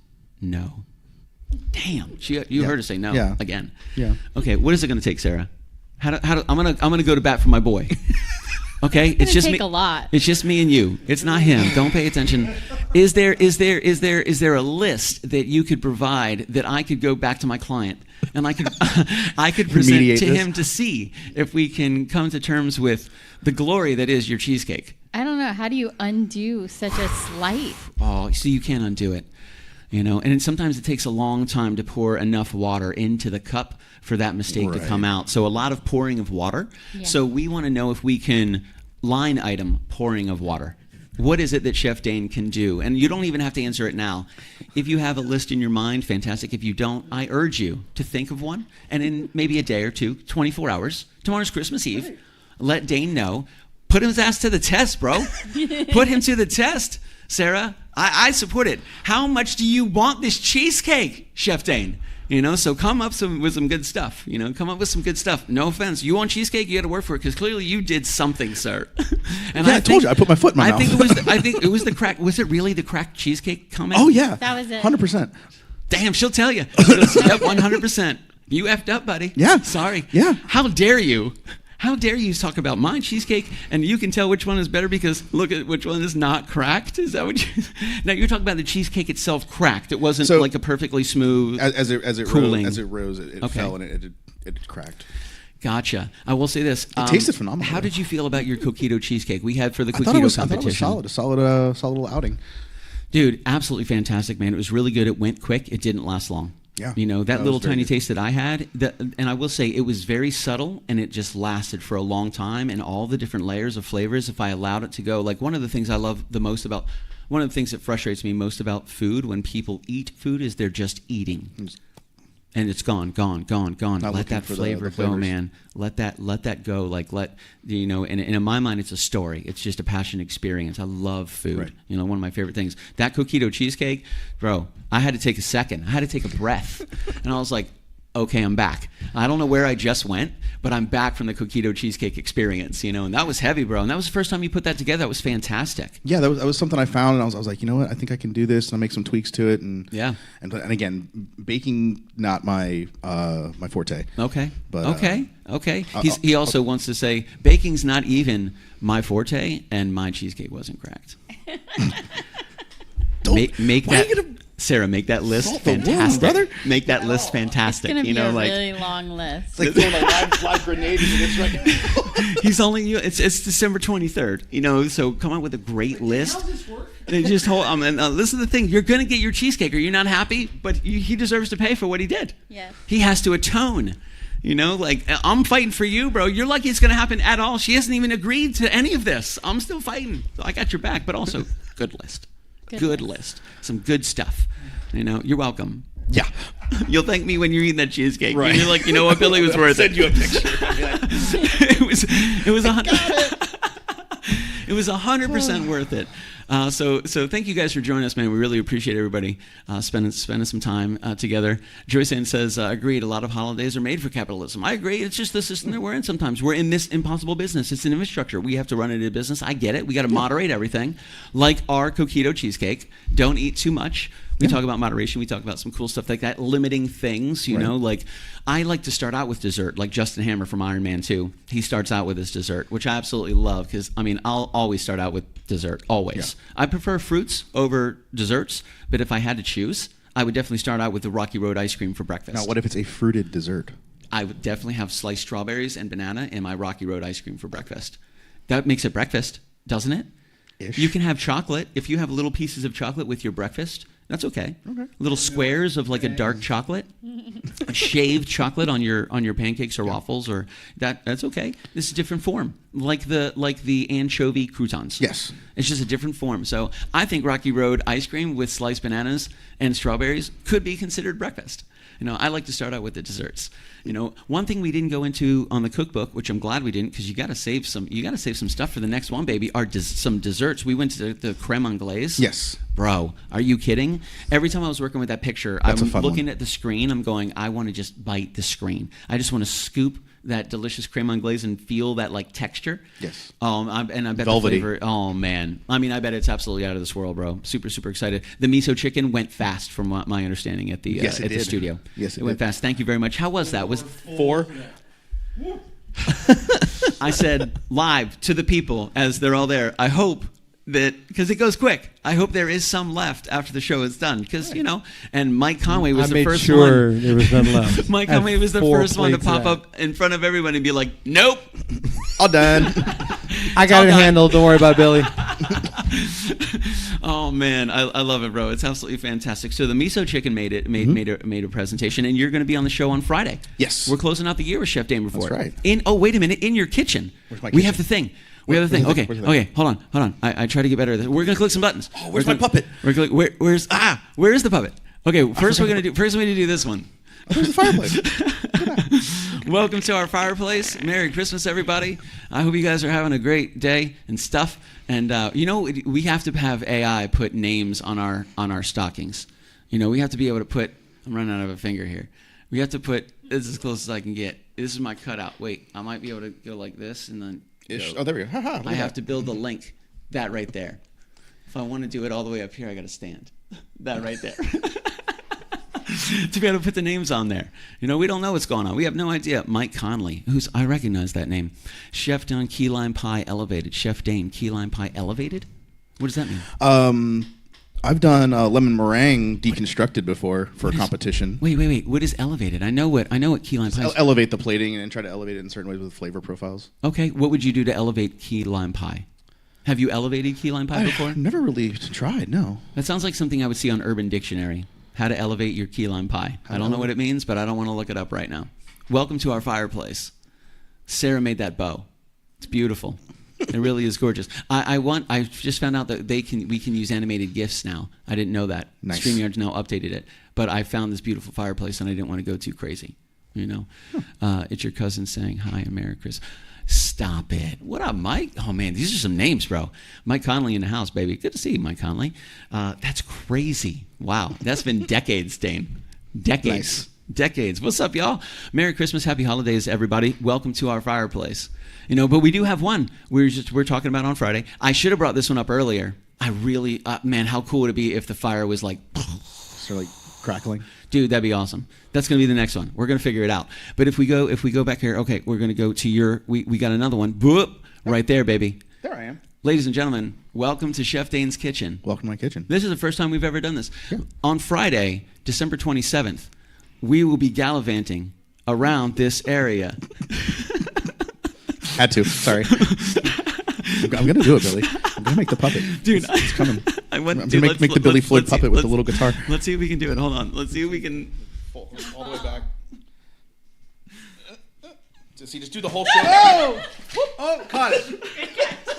no. Damn. You heard her say no again. Yeah. Okay, what is it going to take, Sarah? I'm gonna go to bat for my boy. Okay, it's just me. A lot. It's just me and you. It's not him. Don't pay attention. Is there a list that you could provide that I could go back to my client and I could present to him to see if we can come to terms with the glory that is your cheesecake? I don't know. How do you undo such a slight? Oh, see, you can't undo it. And sometimes it takes a long time to pour enough water into the cup for that mistake to come out. So a lot of pouring of water. Yeah. So we want to know if we can line item pouring of water. What is it that Chef Dane can do? And you don't even have to answer it now. If you have a list in your mind, fantastic. If you don't, I urge you to think of one. And in maybe a day or two, 24 hours, tomorrow's Christmas Eve, let Dane know. Put his ass to the test, bro. Put him to the test. Sarah, I support it. How much do you want this cheesecake, Chef Dane? So come up with some good stuff. Come up with some good stuff. No offense. You want cheesecake, you got to work for it because clearly you did something, sir. And I told you, I put my foot in my mouth. I think it was the crack. Was it really the cracked cheesecake comment? Oh yeah, that was it. 100%. Damn, she'll tell you. Yep, 100%. You effed up, buddy. Yeah. Sorry. Yeah. How dare you? How dare you talk about my cheesecake and you can tell which one is better because look at which one is not cracked? Is that what you... Now you're talking about the cheesecake itself cracked. It wasn't like a perfectly smooth as it rose, it fell and it cracked. Gotcha. I will say this. It tasted phenomenal. How did you feel about your coquito cheesecake? We had for the coquito competition. I thought it was solid. A solid little outing. Dude, absolutely fantastic, man. It was really good. It went quick. It didn't last long. Yeah. That little tiny taste that I had, and I will say it was very subtle and it just lasted for a long time and all the different layers of flavors, if I allowed it to go. Like one of the things I love the most about, one of the things that frustrates me most about food when people eat food is they're just eating. And it's gone. Let that flavor go, man. Let that go. And in my mind, it's a story. It's just a passion experience. I love food. Right. One of my favorite things. That coquito cheesecake, bro, I had to take a second. I had to take a breath. And I was like, okay, I'm back. I don't know where I just went, but I'm back from the coquito cheesecake experience, and that was heavy, bro. And that was the first time you put that together. That was fantastic. Yeah, that was something I found, and I was like, you know what? I think I can do this, and I'll make some tweaks to it. And again, baking not my my forte. Okay. But okay. He also wants to say baking's not even my forte, and my cheesecake wasn't cracked. Make that. Sarah, make that list fantastic. Brother. Make that list fantastic. It's gonna be a really long list. It's like throwing a live grenade into this right now. He's only it's December 23rd. So come up with a great list. How's this work? Just hold. Listen to the thing. You're gonna get your cheesecake. Are you not happy? But he deserves to pay for what he did. Yes. He has to atone. I'm fighting for you, bro. You're lucky it's gonna happen at all. She hasn't even agreed to any of this. I'm still fighting. So I got your back. But also, good list. Good list. Some good stuff. You're welcome. Yeah. You'll thank me when you're eating that cheesecake. Right. You're like, you know what, Billy, was worth it. Send you a picture. It was 100% worth it. So thank you guys for joining us, man. We really appreciate everybody spending some time together. Joyce Ann says, agreed, a lot of holidays are made for capitalism. I agree. It's just the system that we're in sometimes. We're in this impossible business. It's an infrastructure. We have to run it in a business. I get it. We got to moderate everything. Like our coquito cheesecake. Don't eat too much. We talk about moderation. We talk about some cool stuff like that. Limiting things, like I like to start out with dessert, like Justin Hammer from Iron Man 2. He starts out with his dessert, which I absolutely love because, I'll always start out with dessert, always. Yeah. I prefer fruits over desserts, but if I had to choose, I would definitely start out with the Rocky Road ice cream for breakfast. Now, what if it's a fruited dessert? I would definitely have sliced strawberries and banana in my Rocky Road ice cream for breakfast. That makes it breakfast, doesn't it? Ish. You can have chocolate. If you have little pieces of chocolate with your breakfast, That's okay. Little squares of like a dark chocolate, shaved chocolate on your pancakes or waffles, or that's okay. This is a different form, like the anchovy croutons. Yes, it's just a different form. So I think Rocky Road ice cream with sliced bananas and strawberries could be considered breakfast. I like to start out with the desserts. One thing we didn't go into on the cookbook, which I'm glad we didn't, because you got to save some stuff for the next one, baby. Are some desserts? We went to the creme anglaise. Yes, bro. Are you kidding? Every time I was working with that picture, I'm looking at the screen. I'm going, I want to just bite the screen. I just want to scoop that delicious creme anglaise and feel that like texture. Yes. I bet velvety. The flavor. Oh man. I mean, I bet it's absolutely out of this world, bro. Super, super excited. The miso chicken went fast, from my understanding at the the studio. Yes, it went fast. Thank you very much. How was that? Was 4? I said live to the people as they're all there. I hope that, because it goes quick, I hope there is some left after the show is done, because and Mike Conway was the first one. I made sure there was none left. Mike Conway was the first one to pop up in front of everyone and be like, nope, all done. I got it handled, don't worry about it, Billy. Oh man, I love it, bro. It's absolutely fantastic. So the miso chicken made a presentation, and you're going to be on the show on Friday. Yes, we're closing out the year with Chef Dane Brevoort. That's right. Wait a minute, in your kitchen. Where's my kitchen? We have the thing. Okay, hold on. I try to get better at this. We're gonna click some buttons. Oh, where's my puppet? Where's the puppet? Okay, first we're gonna do this one. Oh, where's the fireplace? Welcome to our fireplace. Merry Christmas, everybody. I hope you guys are having a great day and stuff. And we have to have AI put names on our stockings. We have to be able to put. I'm running out of a finger here. We have to put. This is as close as I can get. This is my cutout. Wait, I might be able to go like this and then. Oh, there we go. I have to build the link. That right there. If I want to do it all the way up here, I got to stand. That right there. To be able to put the names on there. We don't know what's going on. We have no idea. Mike Conley, I recognize that name. Chef Dane Key Lime Pie Elevated. Chef Dane Key Lime Pie Elevated? What does that mean? I've done lemon meringue deconstructed before for a competition. Wait. What is elevated? I know what key lime pie is. Elevate the plating and try to elevate it in certain ways with flavor profiles. Okay. What would you do to elevate key lime pie? Have you elevated key lime pie before? I've never really tried, no. That sounds like something I would see on Urban Dictionary. How to elevate your key lime pie. I don't know what it means, but I don't want to look it up right now. Welcome to our fireplace. Sarah made that bow. It's beautiful. It really is gorgeous. I just found out that we can use animated GIFs now. I didn't know that. Nice. StreamYard's now updated it. But I found this beautiful fireplace, and I didn't want to go too crazy. It's your cousin saying hi and Merry Christmas. Stop it. What up, Mike? Oh, man, these are some names, bro. Mike Conley in the house, baby. Good to see you, Mike Conley. That's crazy. Wow. That's been decades, Dane. Decades. Nice. Decades. What's up, y'all? Merry Christmas. Happy holidays, everybody. Welcome to our fireplace. But we do have one we're talking about on Friday. I should have brought this one up earlier. I really, man, how cool would it be if the fire was like... So like crackling? Dude, that'd be awesome. That's going to be the next one. We're going to figure it out. But if we go back here, okay, we're going to go to we got another one. Boop, right there, baby. There I am. Ladies and gentlemen, welcome to Chef Dane's Kitchen. Welcome to my kitchen. This is the first time we've ever done this. Yeah. On Friday, December 27th, we will be gallivanting around this area. Had to. Sorry. I'm going to do it, Billy. I'm going to make the puppet. Dude, it's coming. I'm going to make the Billy Floyd puppet with the little guitar. Let's see if we can do it. Hold on. Let's see if we can. All the way back. See, just do the whole show. Oh! Oh, caught it.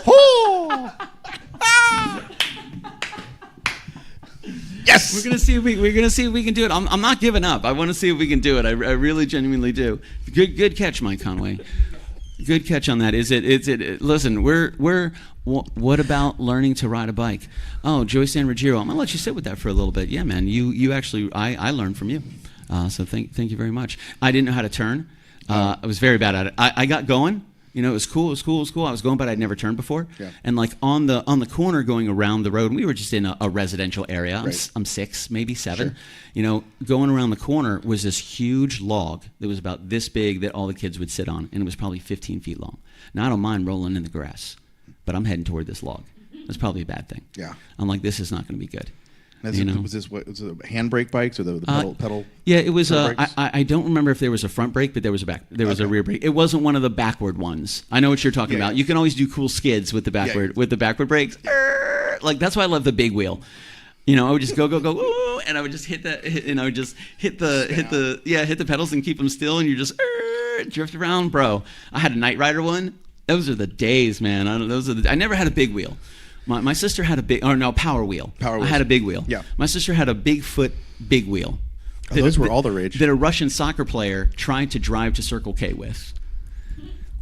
Oh! Yes. We're gonna see if we can do it. I'm not giving up. I want to see if we can do it. I really genuinely do. Good catch, Mike Conway. Good catch on that. Listen, what about learning to ride a bike? Oh, Joyce Ann Ruggiero, I'm gonna let you sit with that for a little bit. Yeah, man, you actually, I learned from you. So thank you very much. I didn't know how to turn. I was very bad at it. I got going. It was cool. I was going, but I'd never turned before. Yeah. And like on the corner going around the road, and we were just in a residential area. Right. I'm 6, maybe 7. Sure. Going around the corner was this huge log that was about this big that all the kids would sit on, and it was probably 15 feet long. Now I don't mind rolling in the grass, but I'm heading toward this log. That's probably a bad thing. Yeah. I'm like, this is not going to be good. Was it handbrake bikes or the pedal? Yeah, it was. I don't remember if there was a front brake, but there was a rear brake. It wasn't one of the backward ones. I know what you're talking about. You can always do cool skids with the backward brakes. Like that's why I love the big wheel. I would just go, ooh, and I would just hit the pedals and keep them still, and you just drift around, bro. I had a Knight Rider one. Those are the days, man. I never had a big wheel. My sister had a power wheel. I had a big wheel. Yeah. My sister had a Bigfoot big wheel. Those were all the rage. That a Russian soccer player tried to drive to Circle K with.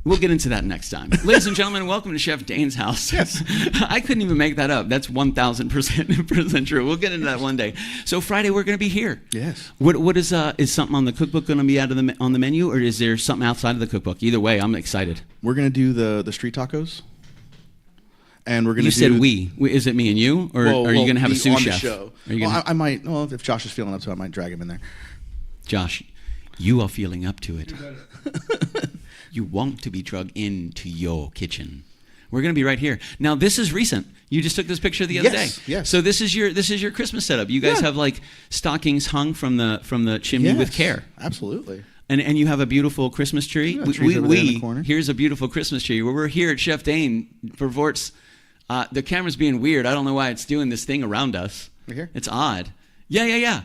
We'll get into that next time. Ladies and gentlemen, welcome to Chef Dane's house. Yes. I couldn't even make that up. That's 1,000% true. We'll get into that one day. So Friday, we're going to be here. Yes. What is something on the cookbook going to be on the menu, or is there something outside of the cookbook? Either way, I'm excited. We're going to do the street tacos. And we're going to You said we. Is it me and you? Or are you going to have a sous chef? Show. I might. Well, if Josh is feeling up to it, I might drag him in there. Josh, you are feeling up to it. You want to be drugged into your kitchen. We're going to be right here. Now, this is recent. You just took this picture the other day. Yes. So this is your Christmas setup. You guys have like stockings hung from the chimney with care. Absolutely. And you have a beautiful Christmas tree. Yeah, trees over there in the corner. Here's a beautiful Christmas tree. We're here at Chef Dane Brevoort's. The camera's being weird. I don't know why it's doing this thing around us. Right here? It's odd. Yeah.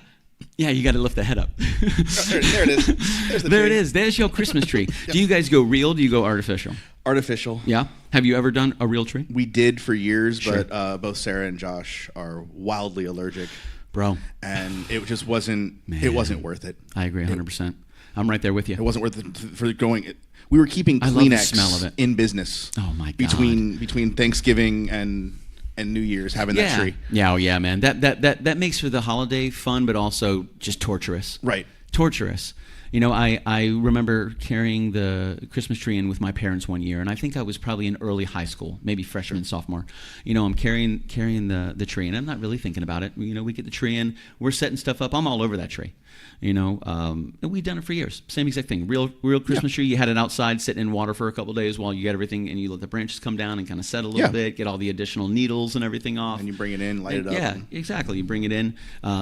Yeah, you got to lift the head up. There it is. There it is. There's your Christmas tree. Yep. Do you guys go real? Do you go artificial? Artificial. Yeah. Have you ever done a real tree? We did for years, Sure. but both Sarah and Josh are wildly allergic. Bro. And it just wasn't. Man. It wasn't worth it. I agree 100%. I'm right there with you. It wasn't worth it for going. We were keeping I love the Kleenex smell of it. in business. Oh my God. Between Thanksgiving and New Year's, having that tree. Yeah, man. That makes for the holiday fun, but also just torturous. Right. Torturous. I remember carrying the Christmas tree in with my parents one year, and I think I was probably in early high school, maybe freshman, sophomore. I'm carrying the tree, and I'm not really thinking about it. We get the tree in, we're setting stuff up. I'm all over that tree. And we've done it for years. Same exact thing. Real Christmas tree. You had it outside, sitting in water for a couple of days while you get everything, and you let the branches come down and kind of set a little bit, get all the additional needles and everything off. And you bring it in, light it up. Yeah, exactly. You bring it in,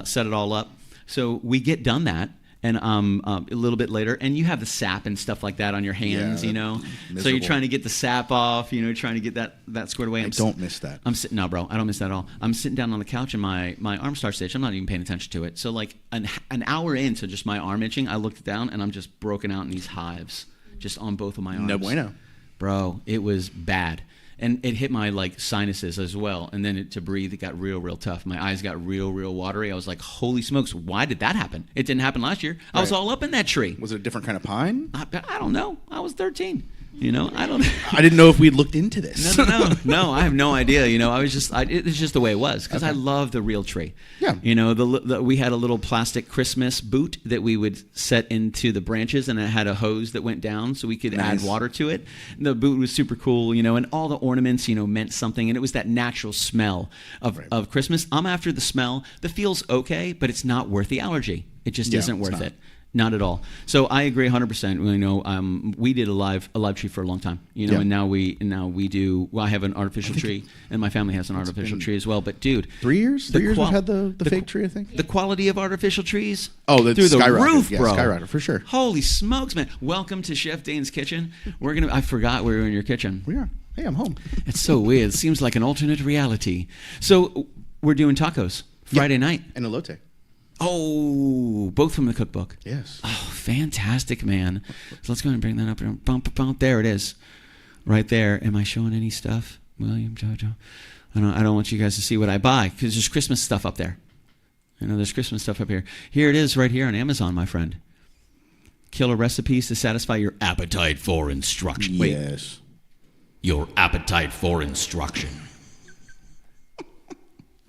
set it all up. So we get done that. And a little bit later, and you have the sap and stuff like that on your hands, miserable. So you're trying to get the sap off, trying to get that squared away. I don't miss that. No, bro, I don't miss that at all. I'm sitting down on the couch, and my arm starts to itch. I'm not even paying attention to it. So like an hour into just my arm itching, I looked down, and I'm just broken out in these hives, just on both of my arms. No bueno. Bro, it was bad. And it hit my sinuses as well. And then to breathe, it got real tough. My eyes got real watery. I was like, holy smokes, why did that happen? It didn't happen last year. Right. I was all up in that tree. Was it a different kind of pine? I don't know. I was 13. I don't. I didn't know if we'd looked into this. No. I have no idea. It's just the way it was because I love the real tree. Yeah. We had a little plastic Christmas boot that we would set into the branches, and it had a hose that went down so we could add water to it. And the boot was super cool, and all the ornaments, meant something, and it was that natural smell of Christmas. I'm after the smell. The feel's okay, but it's not worth the allergy. It just isn't worth it. Not at all. So I agree 100%. We did a live tree for a long time, and now we do. Well, I have an artificial tree, and my family has an artificial tree as well. But dude, 3 years? 3 years we've had the fake tree, I think. The quality of artificial trees. Oh, that's through the roof, bro. Skyrocket for sure. Holy smokes, man! Welcome to Chef Dane's kitchen. I forgot we were in your kitchen. We are. Hey, I'm home. It's so weird. It seems like an alternate reality. So we're doing tacos Friday night. And elote. Oh, both from the cookbook. Yes. Oh, fantastic, man. So let's go ahead and bring that up. Bump. There it is. Right there. Am I showing any stuff? William, Jojo. I don't want you guys to see what I buy because there's Christmas stuff up there. There's Christmas stuff up here. Here it is right here on Amazon, my friend. Killer recipes to satisfy your appetite for instruction. Yes. Wait. Your appetite for instruction.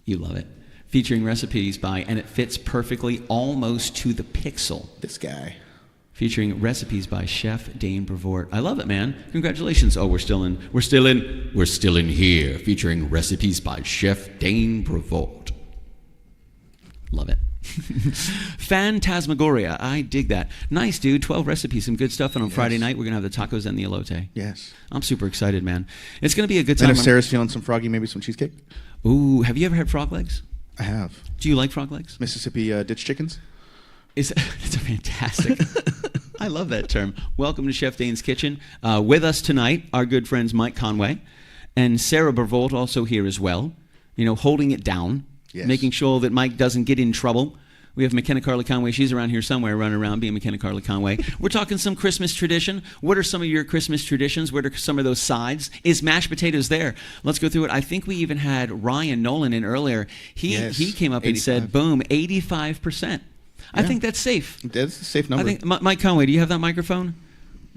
You love it. Featuring recipes by, and it fits perfectly almost to the pixel. This guy. Featuring recipes by Chef Dane Brevoort. I love it, man. Congratulations. Oh, we're still in here. Featuring recipes by Chef Dane Brevoort. Love it. Phantasmagoria. I dig that. Nice, dude. 12 recipes, some good stuff. And on Friday night, we're going to have the tacos and the elote. Yes. I'm super excited, man. It's going to be a good time. And if Sarah's feeling some froggy, maybe some cheesecake? Ooh, have you ever had frog legs? I have. Do you like frog legs? Mississippi ditch chickens? It's a fantastic. I love that term. Welcome to Chef Dane's Kitchen. With us tonight, our good friends Mike Conway and Sarah Brevoort, also here as well. Holding it down. making sure that Mike doesn't get in trouble. We have McKenna Carly Conway. She's around here somewhere running around being McKenna Carly Conway. We're talking some Christmas tradition. What are some of your Christmas traditions? What are some of those sides? Is mashed potatoes there? Let's go through it. I think we even had Ryan Nolan in earlier. He came up 85. And said, boom, 85%. I think that's safe. That's a safe number. I think, Mike Conway, do you have that microphone?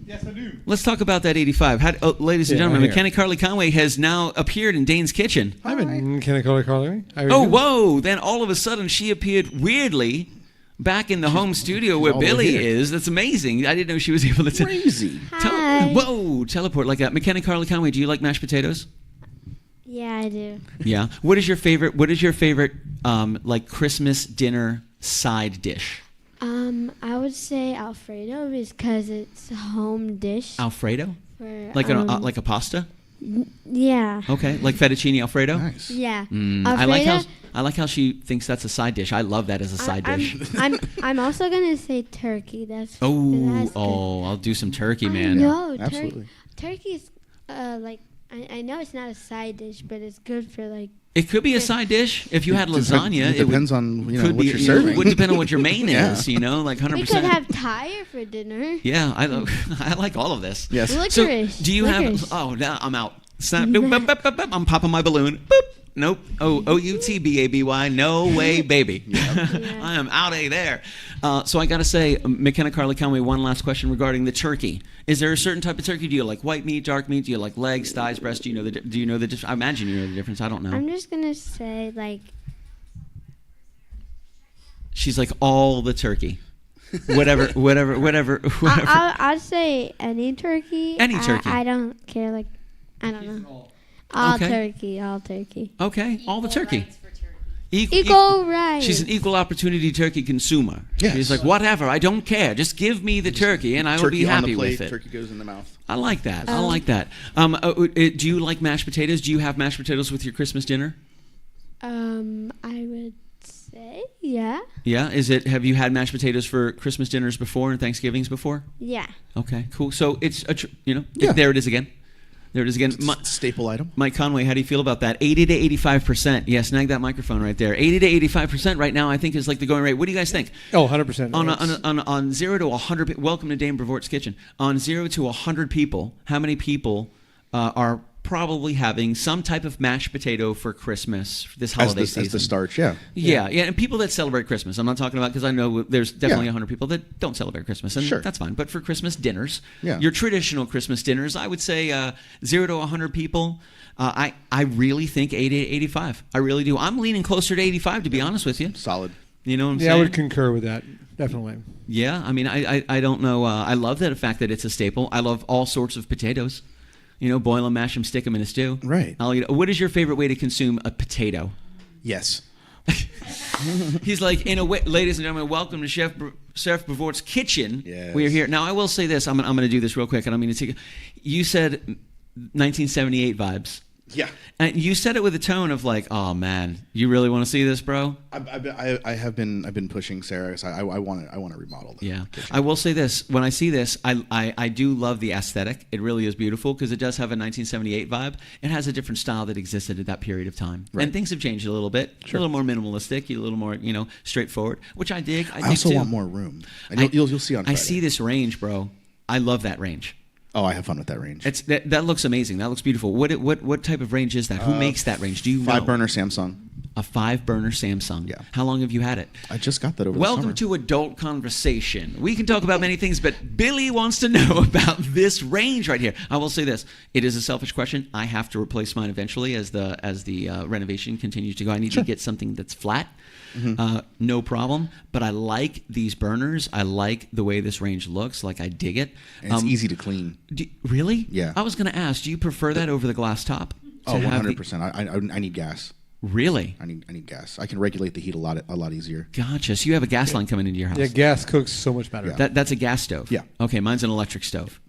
Yes, I do. Let's talk about that 85. Ladies and gentlemen, McKenna Carly Conway has now appeared in Dane's kitchen. I'm in McKenna Carly Conway. Whoa. Then all of a sudden she appeared weirdly back in the home studio where Billy is. That's amazing. I didn't know she was able to... Crazy. Teleport like that. McKenna Carly Conway, do you like mashed potatoes? Yeah, I do. Yeah. What is your favorite like Christmas dinner side dish? I would say Alfredo because it's a home dish. Alfredo? Like a pasta? Yeah. Okay, like fettuccine Alfredo? Nice. Yeah. Alfredo, I like how she thinks that's a side dish. I love that as a side dish. I'm also gonna say turkey. That's I'll do some turkey, man. No, absolutely. Turkey's like I know it's not a side dish, but it's good for like. It could be a side dish if you had lasagna. It depends on what you're serving. It would depend on what your main is. Like 100%. We could have Thai for dinner. Yeah, I like all of this. Yes. Licorice. So do you have? Oh, now I'm out. Snap. I'm popping my balloon. Boop. Nope. OUTBABY. No way, baby. I am out of there. So I got to say, McKenna Carly Conway, one last question regarding the turkey. Is there a certain type of turkey? Do you like white meat, dark meat? Do you like legs, thighs, breast? Do you know the difference? I imagine you know the difference. I don't know. I'm just gonna say like. She's like all the turkey. Whatever. I'd say any turkey. Any turkey. I don't care. Like, I don't know. All turkey. Okay, all the turkey. Equal rights. She's an equal opportunity turkey consumer. Yes. She's like, whatever, I don't care. Just give me the turkey and I will be happy with it. Turkey goes in the mouth. I like that. Do you like mashed potatoes? Do you have mashed potatoes with your Christmas dinner? I would say, yeah. Yeah? Have you had mashed potatoes for Christmas dinners before and Thanksgivings before? Yeah. Okay, cool. So it's, there it is again. There it is again. Staple item. Mike Conway, how do you feel about that? 80 to 85%. Yeah, snag that microphone right there. 80 to 85% right now, I think, is like the going rate. What do you guys think? 100%. On 0 to 100, welcome to Dane Brevoort's Kitchen. On 0 to 100 people, how many people are probably having some type of mashed potato for Christmas this holiday season? As the starch, yeah. Yeah, and people that celebrate Christmas. I'm not talking about, because I know there's definitely 100 people that don't celebrate Christmas, and that's fine. But for Christmas dinners, your traditional Christmas dinners, I would say 0 to 100 people. I really think 80 to 85. I really do. I'm leaning closer to 85, to be honest with you. Solid. You know what I'm saying? Yeah, I would concur with that. Definitely. Yeah, I mean, I don't know. I love the fact that it's a staple. I love all sorts of potatoes. Boil them, mash them, stick them in a stew. Right. What is your favorite way to consume a potato? Yes. He's like, in a way, ladies and gentlemen, welcome to Chef Brevoort's Kitchen. Yes. We are here. Now, I will say this. I'm going to do this real quick. And I mean, you said 1978 vibes. Yeah. And you said it with a tone of like, oh man, you really want to see this, bro? I have been pushing Sarah. So I want to remodel. Yeah. Kitchen. I will say this. When I see this, I do love the aesthetic. It really is beautiful because it does have a 1978 vibe. It has a different style that existed at that period of time. Right. And things have changed a little bit. Sure. A little more minimalistic, a little more, straightforward, which I dig. I also too. want more room. You'll see on Friday. I see this range, bro. I love that range. Oh, I have fun with that range. That looks amazing. That looks beautiful. What type of range is that? Who makes that range? Do you know? 5-burner Samsung. A 5-burner Samsung. Yeah. How long have you had it? I just got that over the summer. Welcome to Adult Conversation. We can talk about many things, but Billy wants to know about this range right here. I will say this. It is a selfish question. I have to replace mine eventually as the renovation continues to go. I need to get something that's flat. Mm-hmm. No problem. But I like these burners. I like the way this range looks. Like, I dig it. And it's easy to clean. Really? Yeah. I was going to ask, do you prefer that over the glass top? Oh, 100%. I need gas. Really? I need gas. I can regulate the heat a lot easier. Gotcha. So you have a gas line coming into your house. Yeah, gas cooks so much better. Yeah. That's a gas stove. Yeah. Okay, mine's an electric stove.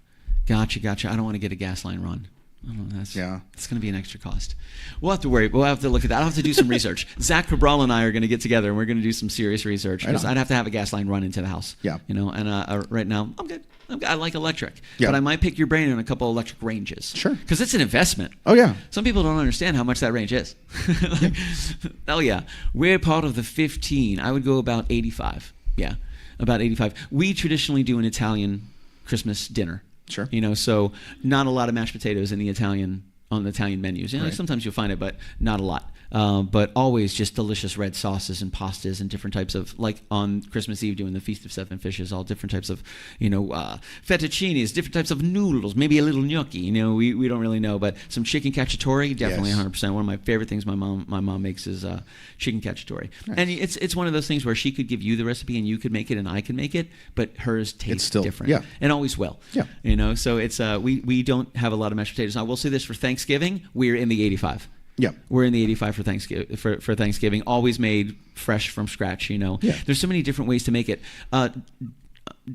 Gotcha. I don't want to get a gas line run. It's going to be an extra cost. We'll have to worry. We'll have to look at that. I'll have to do some research. Zach Cabral and I are going to get together, and we're going to do some serious research because I'd have to have a gas line run into the house. Yeah. And right now, I'm good. I like electric. Yeah. But I might pick your brain on a couple electric ranges. Sure. Because it's an investment. Oh, yeah. Some people don't understand how much that range is. Oh, yeah. We're part of the 15. I would go about 85. Yeah, about 85. We traditionally do an Italian Christmas dinner. Sure. So not a lot of mashed potatoes on the Italian menus. Like sometimes you'll find it, but not a lot. But always just delicious red sauces and pastas and different types of, like on Christmas Eve doing the Feast of Seven Fishes, all different types of, fettuccinis, different types of noodles, maybe a little gnocchi. We don't really know, but some chicken cacciatore, definitely 100%. One of my favorite things my mom makes is chicken cacciatore. Nice. And it's one of those things where she could give you the recipe and you could make it and I could make it, but hers tastes different. Yeah. And always will. Yeah. So it's we don't have a lot of mashed potatoes. I will say this, for Thanksgiving, we're in the 85. Yeah, we're in the 85 for Thanksgiving. For Thanksgiving, always made fresh from scratch. There's so many different ways to make it.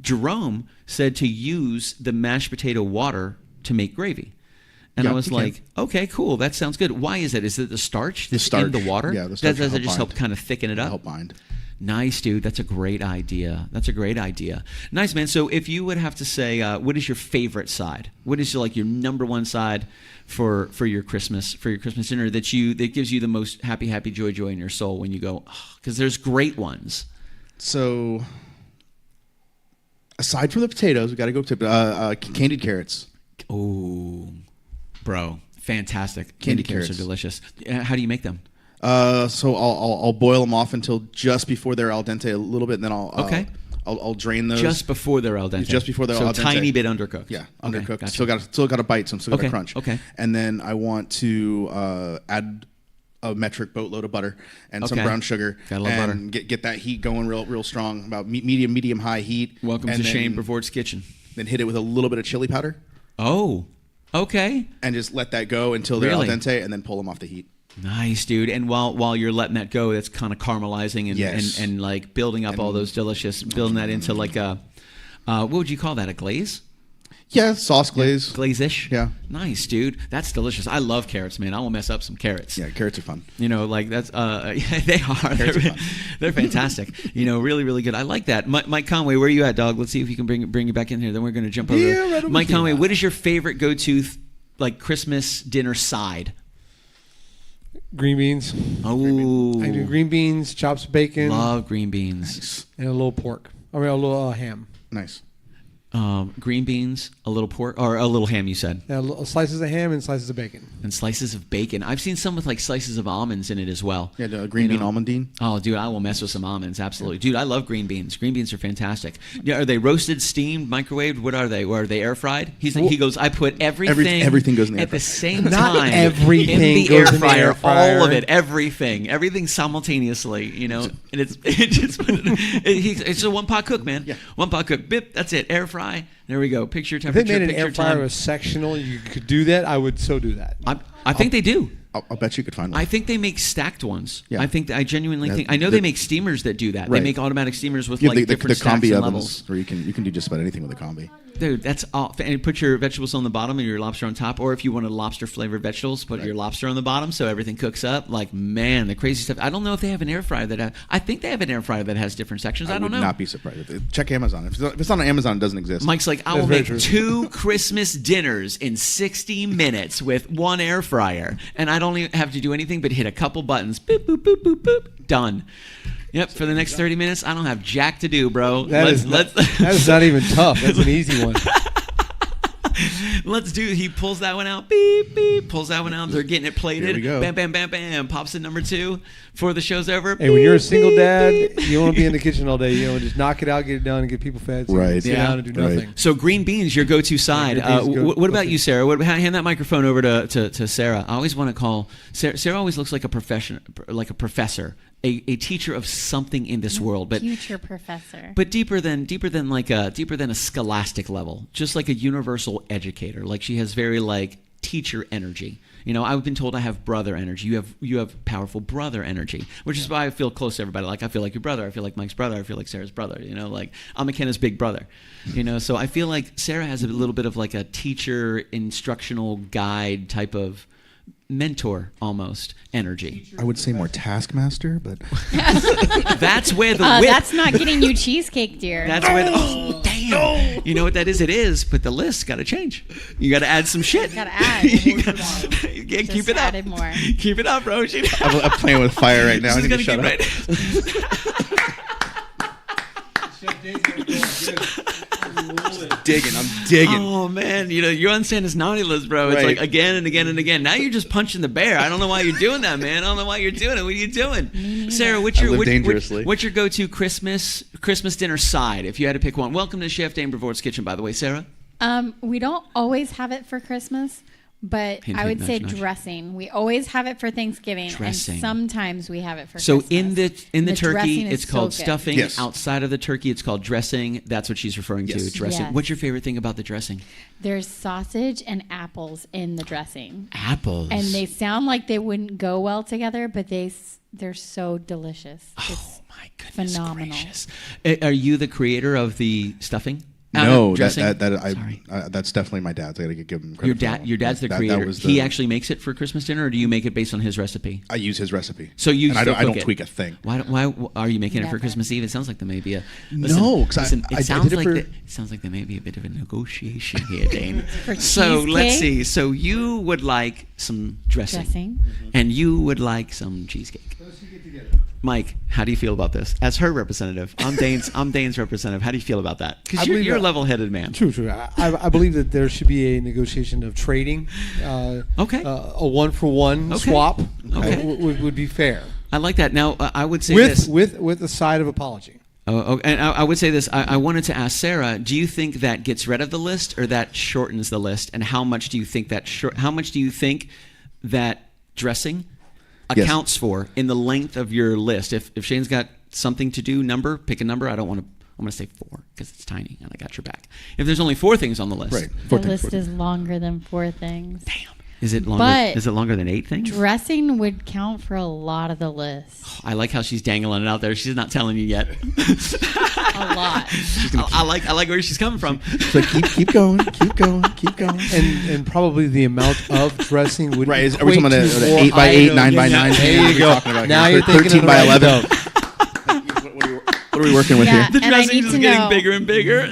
Jerome said to use the mashed potato water to make gravy, and I was like, okay, cool, that sounds good. Why is it? Is it the starch that's in the water? Yeah, the starch. Does it just help kind of thicken it up? Help bind. Nice, dude. That's a great idea. Nice, man. So if you would have to say, what is your favorite side? What is your number one side for your Christmas dinner that gives you the most happy joy in your soul when you go? Because there's great ones. So aside from the potatoes, we got to go to candied carrots. Oh, bro, fantastic! Candied carrots are delicious. How do you make them? So I'll boil them off until just before they're al dente a little bit, and then I'll drain those just before they're al dente. Just before they're al dente. So tiny bit undercooked. Yeah, undercooked. Gotcha. Still got a bite, so I'm still got a crunch. Okay. And then I want to add a metric boatload of butter and some brown sugar. Gotta love butter. Get that heat going real strong, about medium high heat. Welcome to Shane Brevoort's kitchen. Then hit it with a little bit of chili powder. Oh, okay. And just let that go until they're al dente, and then pull them off the heat. Nice, dude. And while you're letting that go, that's kind of caramelizing and like building up all those building that into like a, what would you call that? A glaze? Yeah, sauce glaze. Glaze-ish? Yeah. Nice, dude. That's delicious. I love carrots, man. I will mess up some carrots. Yeah, carrots are fun. That's, yeah, they are. They're fantastic. Really, really good. I like that. Mike Conway, where are you at, dog? Let's see if you can bring you back in here. Then we're going to jump over. Right Mike Conway, what is your favorite go-to, Christmas dinner side? Green beans. Oh. I do green beans, chopped bacon. Love green beans. Nice. And a little pork. A little ham. Nice. Green beans, a little pork, or a little ham, you said? Yeah, slices of ham and slices of bacon. And slices of bacon. I've seen some with slices of almonds in it as well. Yeah, the green bean almondine. Oh, dude, I will mess with some almonds, absolutely. Yeah. Dude, I love green beans. Green beans are fantastic. Yeah, are they roasted, steamed, microwaved? What are they? Or are they air fried? He goes, I put everything goes in the air at the same Not time. everything in the goes air in the fryer. air fryer. All of it, everything simultaneously. And it's a one pot cook, man. Yeah. One pot cook. Bip, that's it. Air fry. There we go. Picture temperature. If they made an air fryer was sectional, you could do that, I would so do that. I think they do. I'll bet you could find one. I think they make stacked ones. Yeah. I genuinely think. I know they make steamers that do that. Right. They make automatic steamers with the different stacks combi and ovens, levels. where you can do just about anything with a combi. Dude, that's all. And put your vegetables on the bottom and your lobster on top. Or if you wanted lobster flavored vegetables, put your lobster on the bottom so everything cooks up. Man, the crazy stuff. I don't know if they have an air fryer I think they have an air fryer that has different sections. I don't know. I would not be surprised. Check Amazon. If it's on Amazon, it doesn't exist. Mike's like, I will make 2 Christmas dinners in 60 minutes with 1 air fryer. And I don't even have to do anything but hit a couple buttons. Boop, boop, boop, boop, boop. Done. Yep, for the next 30 minutes, I don't have jack to do, bro. That is not even tough. That's an easy one. He pulls that one out. Beep, beep. Pulls that one out. They're getting it plated. Here we go. Bam, bam, bam, bam. Pops in number 2 before the show's over. Hey, when you're a single dad, you want to be in the kitchen all day. Just knock it out, get it done, and get people fed. So you can sit down and do nothing. So green beans, your go-to side. What about you, Sarah? Hand that microphone over to Sarah. I always want to call Sarah. Always looks like a professor. A teacher of something in this world, but future professor, but deeper than a scholastic level, just like a universal educator. Like she has very teacher energy. I've been told I have brother energy. You have powerful brother energy, which is why I feel close to everybody. Like I feel like your brother. I feel like Mike's brother. I feel like Sarah's brother. Like I'm McKenna's big brother. So I feel like Sarah has a little bit of like a teacher, instructional guide type of mentor almost energy. I would say more taskmaster, but that's where the that's not getting you cheesecake, dear. That's where damn. No. You know what that is? It is, but the list's got to change. You got to add some shit. Got to add. Keep it up. More. Keep it up, bro. I'm playing with fire right now. I need to shut up. I'm digging. Oh man, you're on Santa's naughty list, bro. It's like again and again and again. Now you're just punching the bear. I don't know why you're doing that, man. I don't know why you're doing it. What are you doing, Sarah? What's your go-to Christmas dinner side? If you had to pick one. Welcome to Chef Dane Brevoort's kitchen, by the way, Sarah. We don't always have it for Christmas. But I would say dressing. We always have it for Thanksgiving, and sometimes we have it for Christmas. So in the turkey, it's called stuffing. Yes. Outside of the turkey, it's called dressing. That's what she's referring to, dressing. Yes. What's your favorite thing about the dressing? There's sausage and apples in the dressing. Apples? And they sound like they wouldn't go well together, but they're so delicious. Oh, my goodness phenomenal. Gracious. Are you the creator of the stuffing? No, that's definitely my dad's. I got to give him credit. Your dad's the creator. He actually makes it for Christmas dinner, or do you make it based on his recipe? I use his recipe. So I don't tweak a thing. Why are you making it for Christmas Eve? It sounds like there may be a it sounds like there may be a bit of a negotiation here, Dane. So let's see. So you would like some dressing. And you would like some cheesecake. Those two get together. Mike, how do you feel about this? As her representative, I'm Dane's representative. How do you feel about that? Because you're a level-headed man. True. I believe that there should be a negotiation of trading. Okay. A one-for-one swap would be fair. I like that. Now, I would say with a side of apology. Oh, and I would say this. I wanted to ask Sarah, do you think that gets rid of the list or that shortens the list? And how much do you think that dressing accounts for in the length of your list? If Shane's got something to do, pick a number. I'm going to say 4 because it's tiny and I got your back. If there's only 4 things on the list. The list is longer than 4 things. Damn. Is it longer than 8 things? Dressing would count for a lot of the list. Oh, I like how she's dangling it out there. She's not telling you yet. A lot. I like where she's coming from. So keep going. And probably the amount of dressing would are we talking about an 8 by 8, 9 by 9? There you go. Now you're thinking 13 by 11. What are we working with here? The dressing is getting bigger and bigger.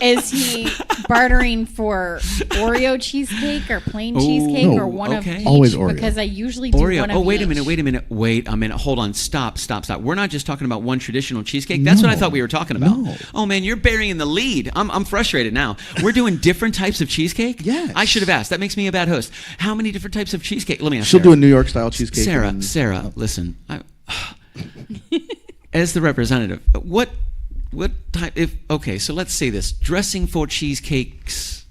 Is he bartering for Oreo cheesecake or plain cheesecake or one of each? Always Oreo. Because I usually do Oreo. one of each. Wait a minute. Hold on. Stop. We're not just talking about one traditional cheesecake. That's what I thought we were talking about. No. Oh, man, you're burying the lead. I'm frustrated now. We're doing different types of cheesecake? Yes. I should have asked. That makes me a bad host. How many different types of cheesecake? Let me ask She'll do a New York style cheesecake. Sarah, listen. As the representative, what type? So let's say this: dressing for cheesecakes,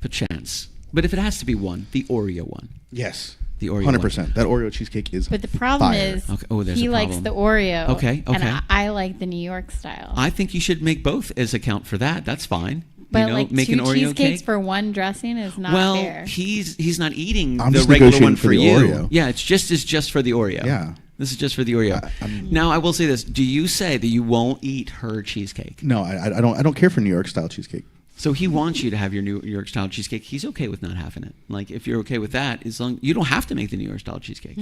perchance. But if it has to be one, the Oreo one. Yes, the Oreo 100%. That Oreo cheesecake is. But the problem fire. is, he likes the Oreo. Okay. And I like the New York style. I think you should make both as account for that. That's fine. But make 2 an Oreo cheesecakes cake? for one dressing is not fair. Well, he's not eating I'm the just regular one for for the you. Oreo. Yeah, it's just for the Oreo. Yeah. This is just for the Oreo. Now, I will say this: do you say that you won't eat her cheesecake? No, I don't care for New York style cheesecake. So he wants you to have your New York style cheesecake. He's okay with not having it. Like if you're okay with that, you don't have to make the New York style cheesecake.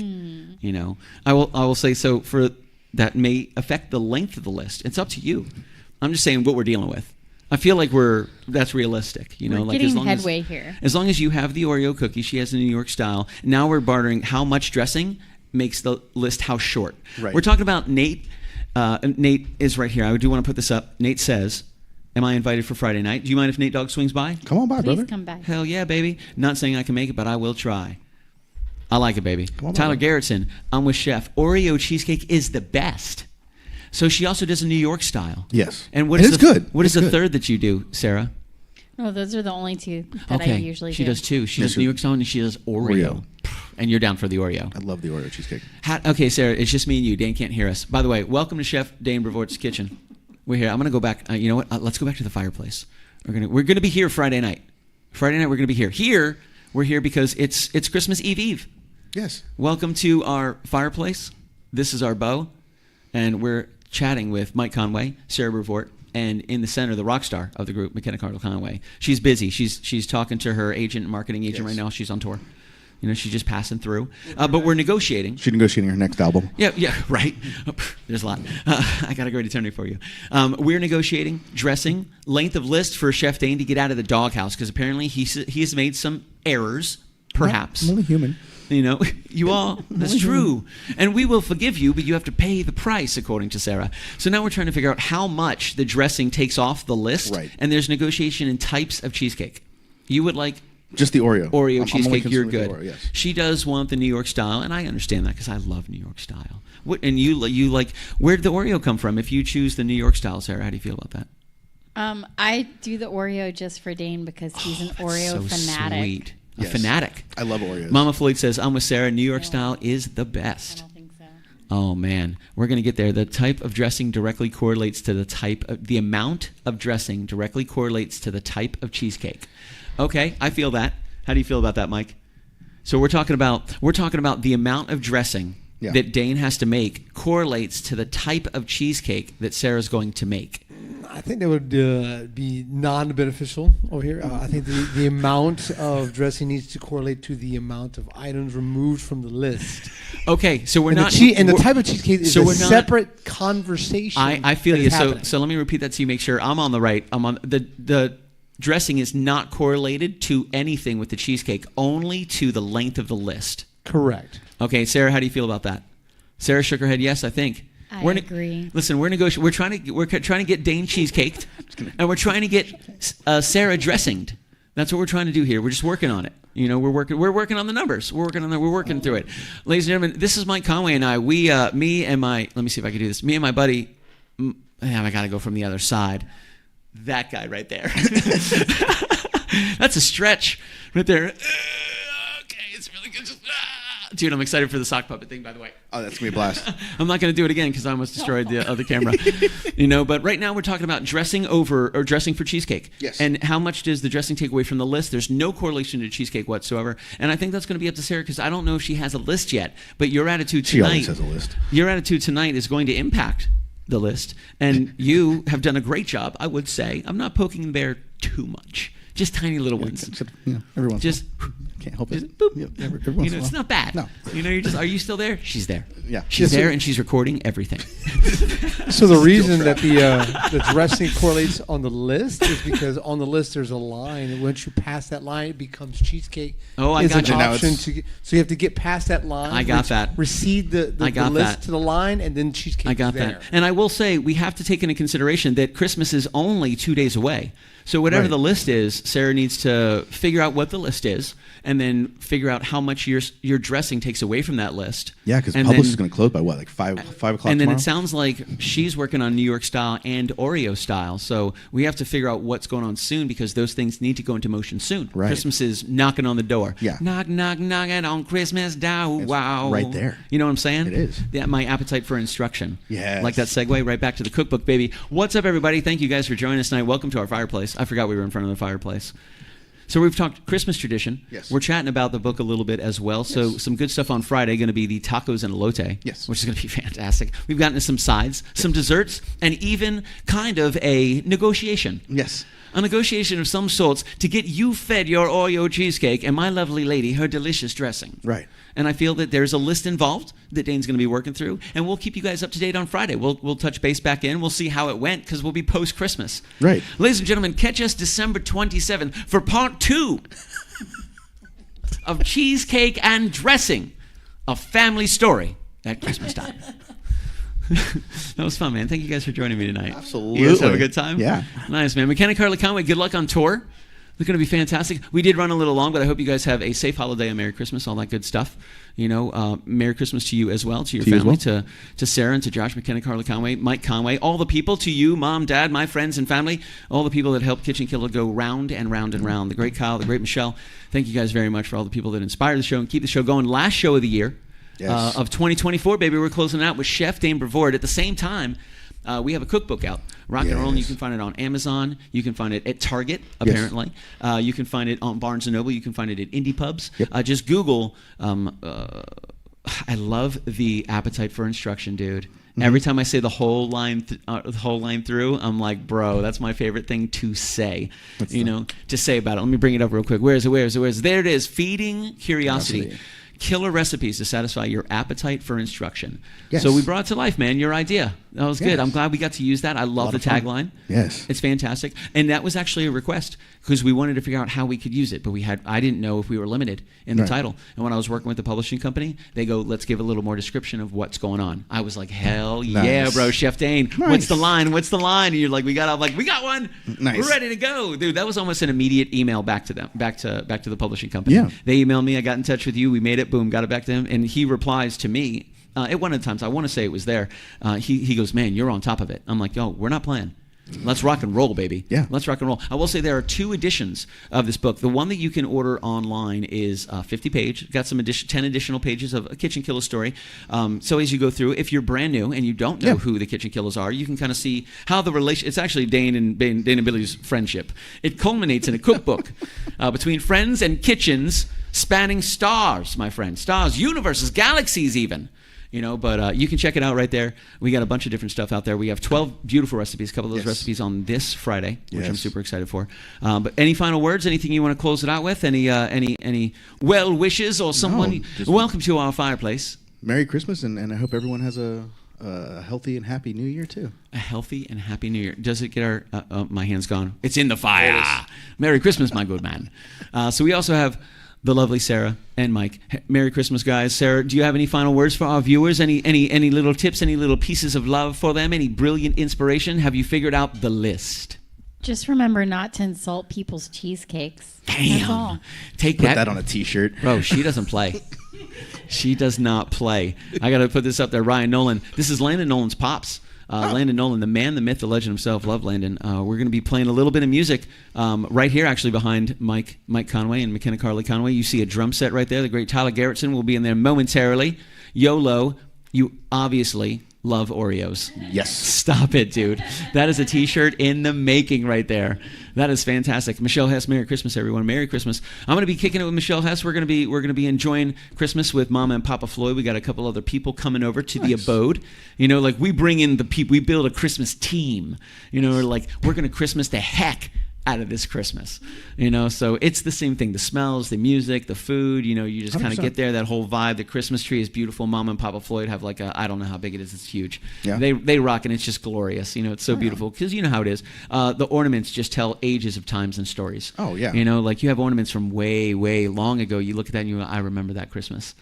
I will say so. For that may affect the length of the list. It's up to you. I'm just saying what we're dealing with. I feel like that's realistic. We're getting headway here. As long as you have the Oreo cookie, she has the New York style. Now we're bartering how much dressing makes the list how short. Right. We're talking about Nate. Nate is right here. I do want to put this up. Nate says, am I invited for Friday night? Do you mind if Nate Dogg swings by? Come on by, brother. Please come by. Hell yeah, baby. Not saying I can make it, but I will try. I like it, baby. Come on Tyler by. Garrettson, I'm with Chef. Oreo cheesecake is the best. So she also does a New York style. Yes. And what is good. What is the third that you do, Sarah? No, those are the only 2 that I usually do. She does 2. She does New York style and she does Oreo. And you're down for the Oreo. I love the Oreo cheesecake. Okay, Sarah, it's just me and you. Dane can't hear us. By the way, welcome to Chef Dane Brevoort's kitchen. We're here. I'm going to go back. You know what? Let's go back to the fireplace. We're gonna be here Friday night. Friday night we're going to be here. Here We're here because it's Christmas Eve. Yes. Welcome to our fireplace. This is our bow, and we're chatting with Mike Conway, Sarah Brevoort, and in the center, the rock star of the group, McKenna Conway. She's busy. She's talking to her marketing agent right now. She's on tour. She's just passing through. But we're negotiating. She's negotiating her next album. Yeah, right. There's a lot. I got a great itinerary for you. We're negotiating dressing, length of list for Chef Dane to get out of the doghouse, because apparently he has made some errors, perhaps. I'm only human. You all, that's true. And we will forgive you, but you have to pay the price, according to Sarah. So now we're trying to figure out how much the dressing takes off the list. Right. And there's negotiation in types of cheesecake. You would like... Just the Oreo. Oreo cheesecake, you're good. Oreo, yes. She does want the New York style, and I understand that because I love New York style. And you like, where did the Oreo come from? If you choose the New York style, Sarah, how do you feel about that? I do the Oreo just for Dane because he's an Oreo fanatic. Sweet. Yes. A fanatic. I love Oreos. Mama Floyd says, I'm with Sarah. New York style is the best. I don't think so. Oh, man. We're going to get there. The type of dressing directly correlates to the amount of dressing directly correlates to the type of cheesecake. Okay, I feel that. How do you feel about that, Mike? So we're talking about the amount of dressing that Dane has to make correlates to the type of cheesecake that Sarah's going to make. I think that would be non-beneficial over here. I think the amount of dressing needs to correlate to the amount of items removed from the list. Okay, so we're not... the type of cheesecake is a separate conversation. I feel you. So let me repeat that so you make sure I'm on the right. I'm on the dressing is not correlated to anything with the cheesecake, only to the length of the list. Correct. Okay, Sarah, how do you feel about that? Sarah shook her head yes, I think. I agree. Listen, we're negotiating. We're trying to get Dane cheesecaked, and we're trying to get Sarah dressinged. That's what we're trying to do here. We're just working on it. We're working on the numbers. We're working through it. Ladies and gentlemen, this is Mike Conway and I. Let me see if I can do this. Me and my buddy. I got to go from the other side. That guy right there. That's a stretch right there. Okay, it's really good. Dude, I'm excited for the sock puppet thing, by the way. Oh, that's going to be a blast. I'm not going to do it again because I almost destroyed the other camera. But right now we're talking about dressing for cheesecake. Yes. And how much does the dressing take away from the list? There's no correlation to cheesecake whatsoever. And I think that's going to be up to Sarah because I don't know if she has a list yet. But your attitude tonight... She always has a list. Your attitude tonight is going to impact the list. And you have done a great job, I would say. I'm not poking the bear too much. Just tiny little ones. Every once just can't help it. Just boop. Every once it's not bad. No. You're just. Are you still there? She's there. Yeah. She's there, and she's recording everything. So the reason that the dressing correlates on the list is because on the list there's a line, and once you pass that line, it becomes cheesecake. Oh, I got you. So you have to get past that line. I got that. Recede the list to the line, and then cheesecake. I got that. And I will say we have to take into consideration that Christmas is only 2 days away. So whatever the list is, Sarah needs to figure out what the list is, and then figure out how much your dressing takes away from that list. Yeah, because Publix is going to close by what, like 5 o'clock And then tomorrow? it sounds like she's working on New York style and Oreo style. So we have to figure out what's going on soon because those things need to go into motion soon. Right. Christmas is knocking on the door. Yeah. Knock, knock, knocking on Christmas door. Wow. Right there. You know what I'm saying? It is. Yeah, my appetite for instruction. Yes. Like that segue right back to the cookbook, baby. What's up, everybody? Thank you guys for joining us tonight. Welcome to our fireplace. I forgot we were in front of the fireplace. So we've talked Christmas tradition. Yes. We're chatting about the book a little bit as well. So some good stuff on Friday, going to be the tacos and elote, yes, which is going to be fantastic. We've gotten to some sides, some desserts, and even kind of a negotiation. Yes. A negotiation of some sorts to get you fed your Oreo cheesecake and my lovely lady her delicious dressing. Right. And I feel that there's a list involved that Dane's going to be working through, and we'll keep you guys up to date on Friday. We'll touch base back in. We'll see how it went because we'll be post-Christmas. Right. Ladies and gentlemen, catch us December 27th for part 2 of Cheesecake and Dressing, a family story at Christmas time. That was fun, man. Thank you guys for joining me tonight. Absolutely. You guys have a good time? Yeah. Nice, man. McKenna Conway, good luck on tour. It's going to be fantastic. We did run a little long, but I hope you guys have a safe holiday and Merry Christmas, all that good stuff. Merry Christmas to you as well, to your family, to Sarah and to Josh McKenna, Carla Conway, Mike Conway, all the people, to you, Mom, Dad, my friends and family, all the people that help KitchenKillaz go round and round and round. The great Kyle, the great Michelle. Thank you guys very much for all the people that inspire the show and keep the show going. Last show of the year. Yes. Of 2024, baby. We're closing out with Chef Dane Brevoort. At the same time, we have a cookbook out. Rock and Roll. You can find it on Amazon. You can find it at Target, apparently. You can find it on Barnes & Noble. You can find it at indie pubs. Yep. Just Google, I love the appetite for instruction, dude. Mm-hmm. Every time I say the whole line through, I'm like, bro, that's my favorite thing to say. To say about it. Let me bring it up real quick. Where is it? There it is. Feeding Curiosity. Killer recipes to satisfy your appetite for instruction. Yes. So we brought it to life, man. Your idea. That was good. I'm glad we got to use that. I love the tagline. Yes. It's fantastic. And that was actually a request because we wanted to figure out how we could use it. But I didn't know if we were limited in the title. And when I was working with the publishing company, they go, let's give a little more description of what's going on. I was like, hell yeah, bro, Chef Dane. Nice. What's the line? And you're like, we got one. Nice. We're ready to go. Dude, that was almost an immediate email back to them, back to the publishing company. Yeah. They emailed me. I got in touch with you. We made it. Boom, got it back to him. And he replies to me. At one of the times, I want to say it was there. He goes, man, you're on top of it. I'm like, yo, we're not playing. Let's rock and roll, baby. Yeah. Let's rock and roll. I will say there are 2 editions of this book. The one that you can order online is 50-page. Got some 10 additional pages of a KitchenKillaz story. So as you go through, if you're brand new and you don't know who the KitchenKillaz are, you can kind of see how the relation. It's actually Dane and Billy's friendship. It culminates in a cookbook between friends and kitchens spanning stars, my friend. Stars, universes, galaxies even. But you can check it out right there. We got a bunch of different stuff out there. We have 12 beautiful recipes, a couple of those recipes on this Friday, which I'm super excited for. But any final words? Anything you want to close it out with? Any well wishes or someone? Welcome to our fireplace. Merry Christmas, and I hope everyone has a healthy and happy New Year too. A healthy and happy New Year. Does it get our? My hand's gone. It's in the fire. Merry Christmas, my good man. So we also have the lovely Sarah and Mike. Merry Christmas, guys. Sarah, do you have any final words for our viewers? Any little tips, any little pieces of love for them? Any brilliant inspiration? Have you figured out the list? Just remember not to insult people's cheesecakes. Damn. That's all. Put that on a t-shirt. Bro, she doesn't play. She does not play. I got to put this up there. Ryan Nolan. This is Landon Nolan's pops. Landon Nolan, the man, the myth, the legend himself. Love Landon. We're going to be playing a little bit of music right here, actually, behind Mike Conway and McKenna Carly Conway. You see a drum set right there. The great Tyler Garrettson will be in there momentarily. YOLO, you obviously love Oreos. Yes. Stop it, dude. That is a t-shirt in the making right there. That is fantastic. Michelle Hess, Merry Christmas, everyone. Merry Christmas. I'm going to be kicking it with Michelle Hess. We're going to be enjoying Christmas with Mama and Papa Floyd. We got a couple other people coming over to the abode. We bring in the people. We build a Christmas team. We're going to Christmas the heck out of this Christmas, so it's the same thing. The smells, the music, the food, you just kind of get there, that whole vibe. The Christmas tree is beautiful. Mama and Papa Floyd have I don't know how big it is. It's huge. Yeah. They rock, and it's just glorious. It's so beautiful because you know how it is. The ornaments just tell ages of times and stories. Oh yeah. You have ornaments from way, way long ago. You look at that and you go, I remember that Christmas.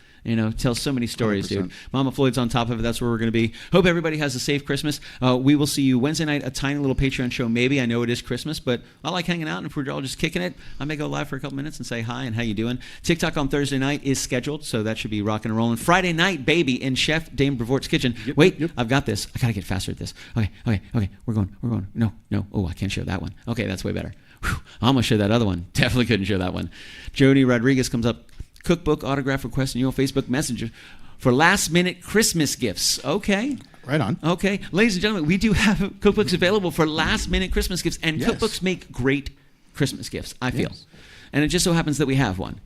Tells so many stories, 100%. Dude. Mama Floyd's on top of it. That's where we're going to be. Hope everybody has a safe Christmas. We will see you Wednesday night, a tiny little Patreon show. Maybe I know it is Christmas, but I like hanging out. And if we're all just kicking it, I may go live for a couple minutes and say hi and how you doing. TikTok on Thursday night is scheduled, so that should be rocking and rolling. Friday night, baby, in Chef Dane Brevoort's kitchen. Wait, I've got this. I got to get faster at this. Okay. We're going. No. Oh, I can't show that one. Okay, that's way better. Whew. I'm going to show that other one. Definitely couldn't show that one. Jody Rodriguez comes up. Cookbook autograph request in your Facebook Messenger for last-minute Christmas gifts. Okay. Right on. Okay. Ladies and gentlemen, we do have cookbooks available for last-minute Christmas gifts, and cookbooks make great Christmas gifts, I feel. Yes. And it just so happens that we have one.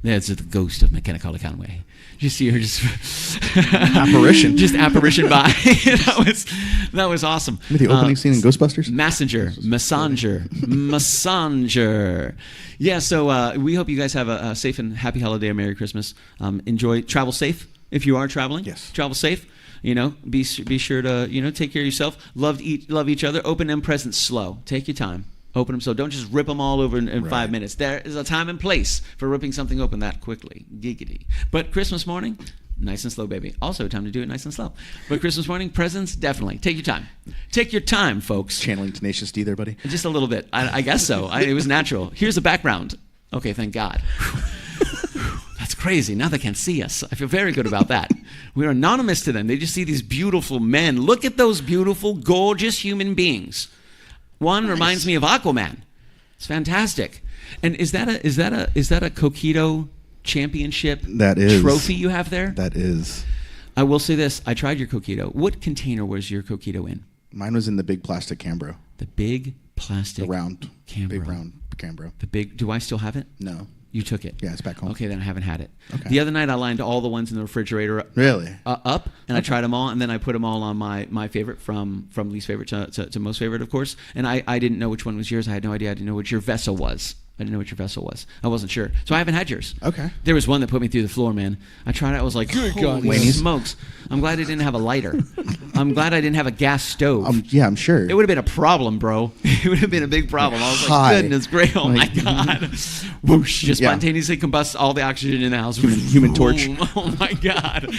There's the ghost of McKenna Carly Conway. You see her just apparition. Just apparition by. that was awesome. The opening scene in Ghostbusters? Messenger. Yeah, so we hope you guys have a safe and happy holiday or Merry Christmas. Travel safe if you are traveling. Yes. Travel safe. Be sure to, take care of yourself. Love each other. Open them presents slow. Take your time. Open them, so don't just rip them all over in 5 minutes. There is a time and place for ripping something open that quickly. Giggity. But Christmas morning, nice and slow, baby. Also time to do it nice and slow. But Christmas morning, presents, definitely. Take your time. Take your time, folks. Channeling Tenacious D there, buddy? Just a little bit. I guess so. It was natural. Here's the background. Okay, thank God. That's crazy. Now they can't see us. I feel very good about that. We're anonymous to them. They just see these beautiful men. Look at those beautiful, gorgeous human beings. One reminds me of Aquaman. It's fantastic. And is that a Coquito championship trophy you have there? That is. I will say this. I tried your Coquito. What container was your Coquito in? Mine was in the big plastic Cambro. The big plastic. The round. Cambro. Big round Cambro. The big. Do I still have it? No. You took it? Yeah, it's back home. Okay, then I haven't had it. Okay. The other night I lined all the ones in the refrigerator really up, and I tried them all, and then I put them all on my favorite from least favorite to most favorite, of course. And I didn't know which one was yours. I had no idea. I didn't know what your vessel was. I wasn't sure. So I haven't had yours. Okay. There was one that put me through the floor, man. I tried it. I was like, holy smokes. I'm glad I didn't have a lighter. I'm glad I didn't have a gas stove. Yeah, I'm sure. It would have been a problem, bro. It would have been a big problem. I was like, goodness gracious. Oh, my God. Whoosh. Just spontaneously combusts all the oxygen in the house. Human torch. Oh, my God.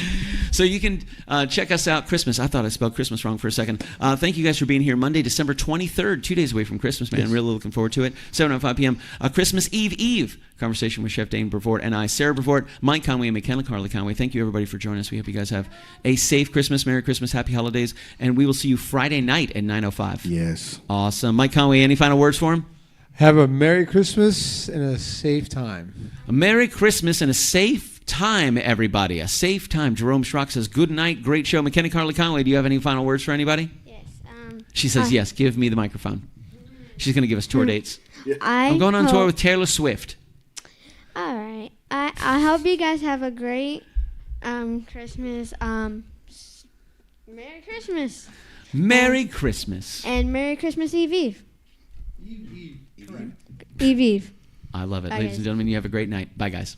So you can check us out. Christmas. I thought I spelled Christmas wrong for a second. Thank you guys for being here. Monday, December 23rd, 2 days away from Christmas, man. Yes. Really looking forward to it. 7:05 p.m. Christmas Eve. Conversation with Chef Dane Brevoort and I, Sarah Brevoort, Mike Conway, and McKenna Carly Conway. Thank you, everybody, for joining us. We hope you guys have a safe Christmas, Merry Christmas, Happy Holidays, and we will see you Friday night at 9:05. Yes. Awesome. Mike Conway, any final words for him? Have a Merry Christmas and a safe time. A Merry Christmas and a safe time, everybody. A safe time. Jerome Schrock says, good night, great show. McKenna Carly Conway, do you have any final words for anybody? Yes. She says yes. Give me the microphone. She's going to give us tour dates. I'm going on tour with Taylor Swift. All right. I hope you guys have a great Christmas. Merry Christmas. Merry Christmas. And Merry Christmas Eve. Eve. I love it. Bye, ladies and gentlemen, you have a great night. Bye, guys.